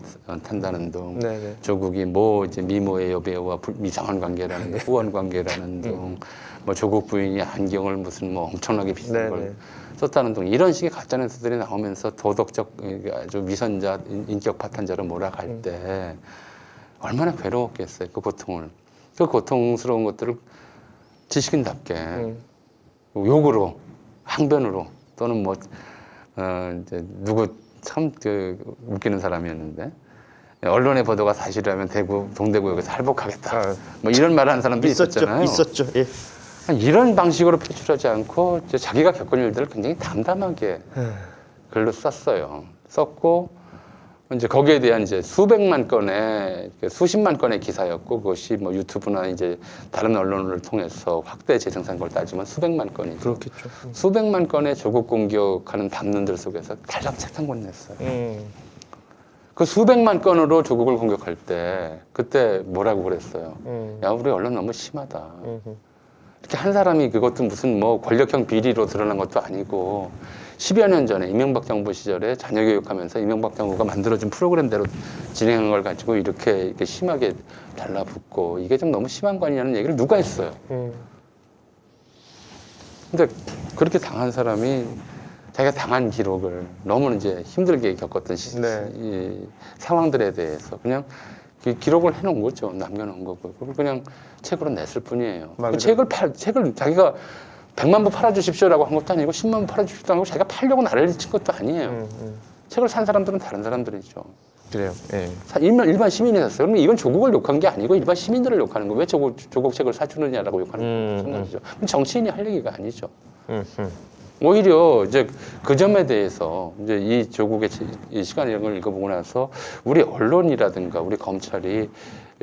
등 네네. 조국이 뭐 이제 미모의 여배우와 이상한 관계라는 등 후원 관계라는 등 뭐 조국 부인이 안경을 무슨 뭐 엄청나게 비싼 걸 썼다는 등 이런 식의 가짜뉴스들이 나오면서 도덕적 아주 위선자 인격 파탄자로 몰아갈 때 얼마나 괴로웠겠어요. 그 고통을 그 고통스러운 것들을 지식인답게 욕으로, 항변으로 또는 뭐 이제 누구 참 웃기는 사람이었는데 언론의 보도가 사실이라면 동대구역에서 할복하겠다. 뭐 이런 말을 하는 사람도 있었잖아요. 있었죠. 예. 이런 방식으로 표출하지 않고 이제 자기가 겪은 일들을 굉장히 담담하게 글로 썼어요. 썼고 이제 거기에 대한 이제 수백만 건의 수십만 건의 기사였고 그것이 뭐 유튜브나 이제 다른 언론을 통해서 확대 재생산 걸 따지면 수백만 건이죠. 그렇겠죠. 수백만 건의 조국 공격하는 담론들 속에서 달랑 책 한 권 냈어요. 그 수백만 건으로 조국을 공격할 때 그때 뭐라고 그랬어요? 야, 우리 언론 너무 심하다. 이렇게 한 사람이 그것도 무슨 뭐 권력형 비리로 드러난 것도 아니고 10여 년 전에 이명박 정부 시절에 자녀 교육하면서 이명박 정부가 만들어준 프로그램대로 진행한 걸 가지고 이렇게 심하게 달라붙고 이게 좀 너무 심한 거 아니냐는 얘기를 누가 했어요. 근데 그렇게 당한 사람이 자기가 당한 기록을 너무 이제 힘들게 겪었던 이 상황들에 대해서 그냥 기록을 해놓은 거죠. 남겨놓은 거고. 그걸 그냥 책으로 냈을 뿐이에요. 그 책을 자기가 100만 부 팔아주십시오라고 한 것도 아니고 10만 부 팔아주십시오 하고 자기가 팔려고 나를 친 것도 아니에요. 책을 산 사람들은 다른 사람들이죠. 그래요. 예. 일반 시민이 샀어요. 그러면 이건 조국을 욕한 게 아니고 일반 시민들을 욕하는 거예요. 왜 조국 책을 사주느냐라고 욕하는 거죠. 정치인이 할 얘기가 아니죠. 오히려 이제 그 점에 대해서 이제 이 조국의 이 시간을 읽어보고 나서 우리 언론이라든가 우리 검찰이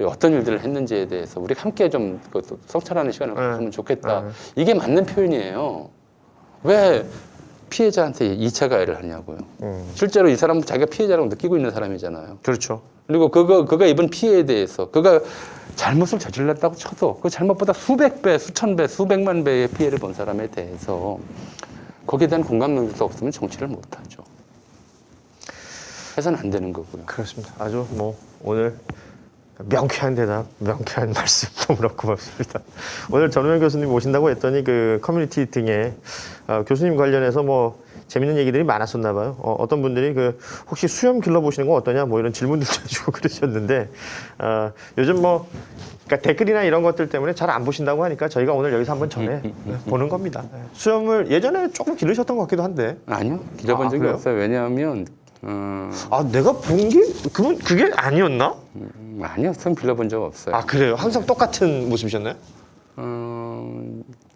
어떤 일들을 했는지에 대해서 우리 함께 좀 성찰하는 시간을 가지면 좋겠다. 이게 맞는 표현이에요. 왜 피해자한테 2차 가해를 하냐고요. 실제로 이 사람은 자기가 피해자라고 느끼고 있는 사람이잖아요. 그렇죠. 그리고 그가 입은 피해에 대해서 그가 잘못을 저질렀다고 쳐도 그 잘못보다 수백 배, 수천 배, 수백만 배의 피해를 본 사람에 대해서 거기에 대한 공감 능력도 없으면 정치를 못하죠. 해서는 안 되는 거고요. 그렇습니다. 아주 뭐 오늘 명쾌한 대답, 명쾌한 말씀 너무나 고맙습니다. 오늘 전우영 교수님 모신다고 했더니 그 커뮤니티 등에 교수님 관련해서 뭐 재밌는 얘기들이 많았었나 봐요. 어떤 분들이 그 혹시 수염 길러보시는 거 어떠냐 뭐 이런 질문들도 해주고 그러셨는데 요즘 뭐 그러니까 댓글이나 이런 것들 때문에 잘 안 보신다고 하니까 저희가 오늘 여기서 한번 전해 보는 겁니다. 수염을 예전에 조금 기르셨던 것 같기도 한데. 아니요, 길러본 적이 그래요? 없어요. 왜냐하면 내가 본 게 그게 아니었나? 아니요, 수염 길러본 적 없어요. 그래요? 항상 똑같은 모습이셨나요?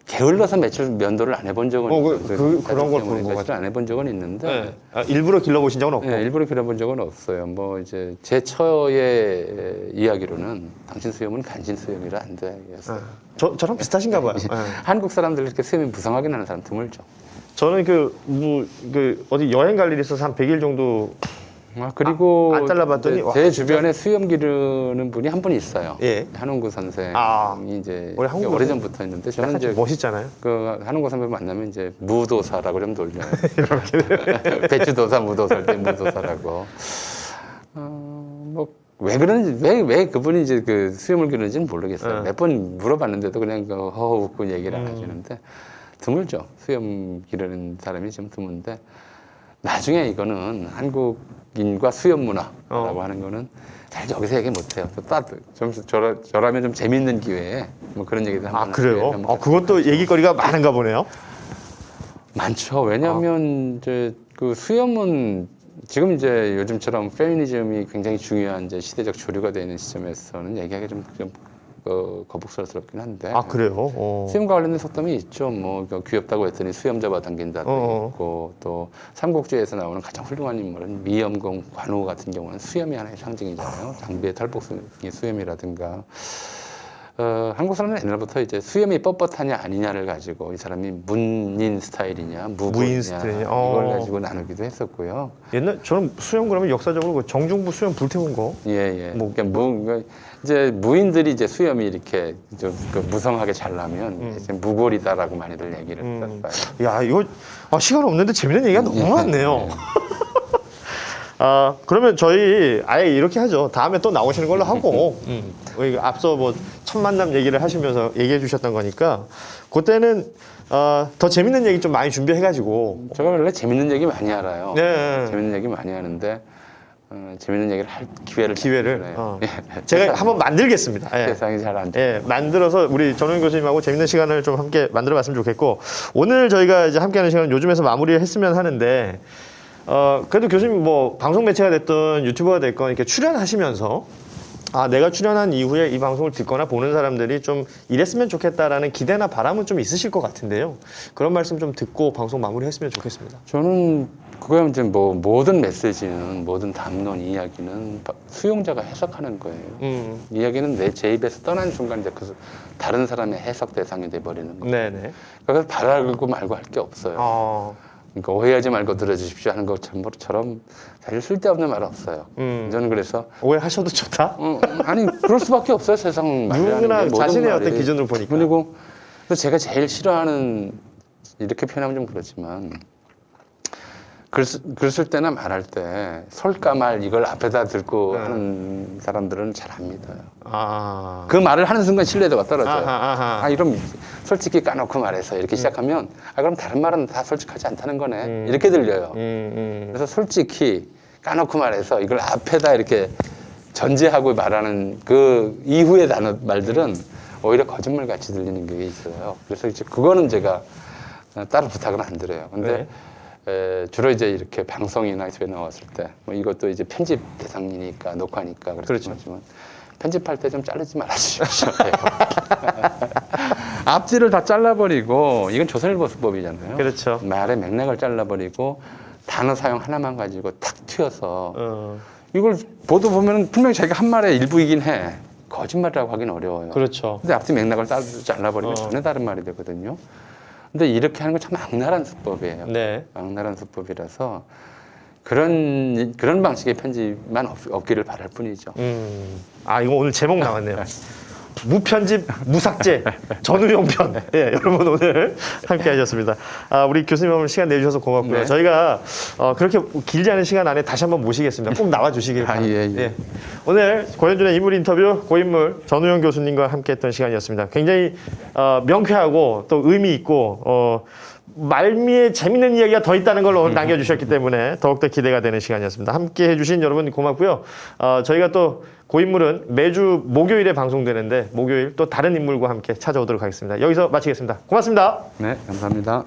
게을러서 며칠 면도를 안 해본 적은 그런 걸 보는 것 며칠 안 해본 적은 있는데 일부러 길러보신 적은 없고. 네, 일부러 길러본 적은 없어요. 뭐 이제 제 처의 이야기로는 당신 수염은 간신 수염이라 안 돼. 저랑 비슷하신가 봐요. 한국 사람들 이렇게 수염이 무성하게 나는 사람 드물죠. 저는 어디 여행 갈 일이 있어서 한 100일 정도 그리고 안 잘라봤더니 제 주변에 수염 기르는 분이 한 분 있어요. 예. 한웅구 선생이 이제 우리 한국 오래전부터 있는데 저는 이제 멋있잖아요. 그 한웅구 선배 만나면 이제 무도사라고 좀 놀려요. 배추도사, 무도사일 때 무도사라고. 뭐 왜 그런지 왜 그분이 이제 그 수염을 기르는지는 모르겠어요. 몇 번 물어봤는데도 그냥 허허 웃고 얘기를 하시는데 드물죠. 수염 기르는 사람이 좀 드문데. 나중에 이거는 한국인과 수염 문화라고 하는 거는 잘 여기서 얘기 못해요. 좀 저라면 좀 재밌는 기회에 뭐 그런 얘기도 한번 그래요? 그것도 얘기거리가 많은가 보네요. 많죠. 왜냐하면 이제 그 수염은 지금 이제 요즘처럼 페미니즘이 굉장히 중요한 이제 시대적 조류가 되는 시점에서는 얘기하기 좀 거북스럽긴 한데. 그래요? 수염과 관련된 속담이 있죠. 뭐 귀엽다고 했더니 수염 잡아당긴다도 있고 또 삼국지에서 나오는 가장 훌륭한 인물은 미염공 관우 같은 경우는 수염이 하나의 상징이잖아요. 장비의 탈복성이 수염이라든가. 한국 사람은 옛날부터 이제 수염이 뻣뻣하냐 아니냐를 가지고 이 사람이 문인 스타일이냐 무인 스타일이냐 이걸 가지고 나누기도 했었고요. 옛날 저는 수염 그러면 역사적으로 그 정중부 수염 불태운 거. 예. 그러니까 이제 무인들이 이제 수염이 이렇게 좀 무성하게 잘 나면 이제 무골이다라고 많이들 얘기를 했었어요. 야 이거 시간 없는데 재밌는 얘기가 너무 많네요. 그러면 저희 아예 이렇게 하죠. 다음에 또 나오시는 걸로 하고 앞서 뭐 첫 만남 얘기를 하시면서 얘기해 주셨던 거니까 그때는 더 재밌는 얘기 좀 많이 준비해가지고 제가 원래 재밌는 얘기 많이 알아요. 네. 재밌는 얘기 많이 하는데 재밌는 얘기를 할 기회를 제가 한번 만들겠습니다. 세상이 잘 안 돼. 만들어서 우리 전우영 교수님하고 재밌는 시간을 좀 함께 만들어봤으면 좋겠고 오늘 저희가 이제 함께하는 시간은 요즘에서 마무리를 했으면 하는데 그래도 교수님 뭐 방송 매체가 됐든 유튜버가 됐건 이렇게 출연하시면서 내가 출연한 이후에 이 방송을 듣거나 보는 사람들이 좀 이랬으면 좋겠다라는 기대나 바람은 좀 있으실 것 같은데요. 그런 말씀 좀 듣고 방송 마무리했으면 좋겠습니다. 저는 그거야 이제 뭐 모든 메시지는 모든 담론 이야기는 수용자가 해석하는 거예요. 이야기는 제 입에서 떠난 순간 이제 그 다른 사람의 해석 대상이 돼 버리는 거예요. 네네. 그래서 바라고 말고 할 게 없어요. 그러니까 오해하지 말고 들어주십시오 하는 것처럼 사실 쓸데없는 말 없어요. 저는 그래서 오해하셔도 좋다. 아니 그럴 수밖에 없어요. 세상 누구나 자신의 어떤 기준으로 보니까. 그리고 제가 제일 싫어하는 이렇게 표현하면 좀 그렇지만 글 쓸 때나 말할 때 설까 말 이걸 앞에다 들고 하는 사람들은 잘 안 믿어요. 그 말을 하는 순간 신뢰도가 떨어져요. 이런 솔직히 까놓고 말해서 이렇게 시작하면 그럼 다른 말은 다 솔직하지 않다는 거네 이렇게 들려요. 그래서 솔직히 까놓고 말해서 이걸 앞에다 이렇게 전제하고 말하는 그 이후의 말들은 오히려 거짓말 같이 들리는 게 있어요. 그래서 이제 그거는 제가 따로 부탁은 안 드려요. 근데 주로 이제 이렇게 방송이나 유튜브에 나왔을 때 뭐 이것도 이제 편집 대상이니까 녹화니까 그렇죠. 그렇지만 편집할 때 좀 자르지 말아주십시오. 앞뒤를 다 잘라버리고 이건 조선일보 수법이잖아요. 그렇죠. 말의 맥락을 잘라버리고 단어 사용 하나만 가지고 탁 튀어서 어, 이걸 보도 보면 분명히 자기가 한 말의 일부이긴 해. 거짓말이라고 하긴 어려워요. 그렇죠. 근데 앞뒤 맥락을 잘라버리면 전혀 다른 말이 되거든요. 근데 이렇게 하는 건 참 악랄한 수법이에요. 네. 악랄한 수법이라서 그런 방식의 편집만 없기를 바랄 뿐이죠. 아 이거 오늘 제목 나왔네요. 무편집 무삭제 전우용 편. 예, 여러분 오늘 함께 하셨습니다. 아, 우리 교수님 오늘 시간 내주셔서 고맙고요. 네. 저희가 그렇게 길지 않은 시간 안에 다시 한번 모시겠습니다. 꼭 나와 주시길 바랍니다. 예. 오늘 고현준의 인물 인터뷰 고인물 전우용 교수님과 함께했던 시간이었습니다. 굉장히 명쾌하고 또 의미 있고 말미에 재밌는 이야기가 더 있다는 걸 오늘 남겨주셨기 때문에 더욱더 기대가 되는 시간이었습니다. 함께 해주신 여러분 고맙고요. 저희가 또 고인물은 매주 목요일에 방송되는데 목요일 또 다른 인물과 함께 찾아오도록 하겠습니다. 여기서 마치겠습니다. 고맙습니다. 네, 감사합니다.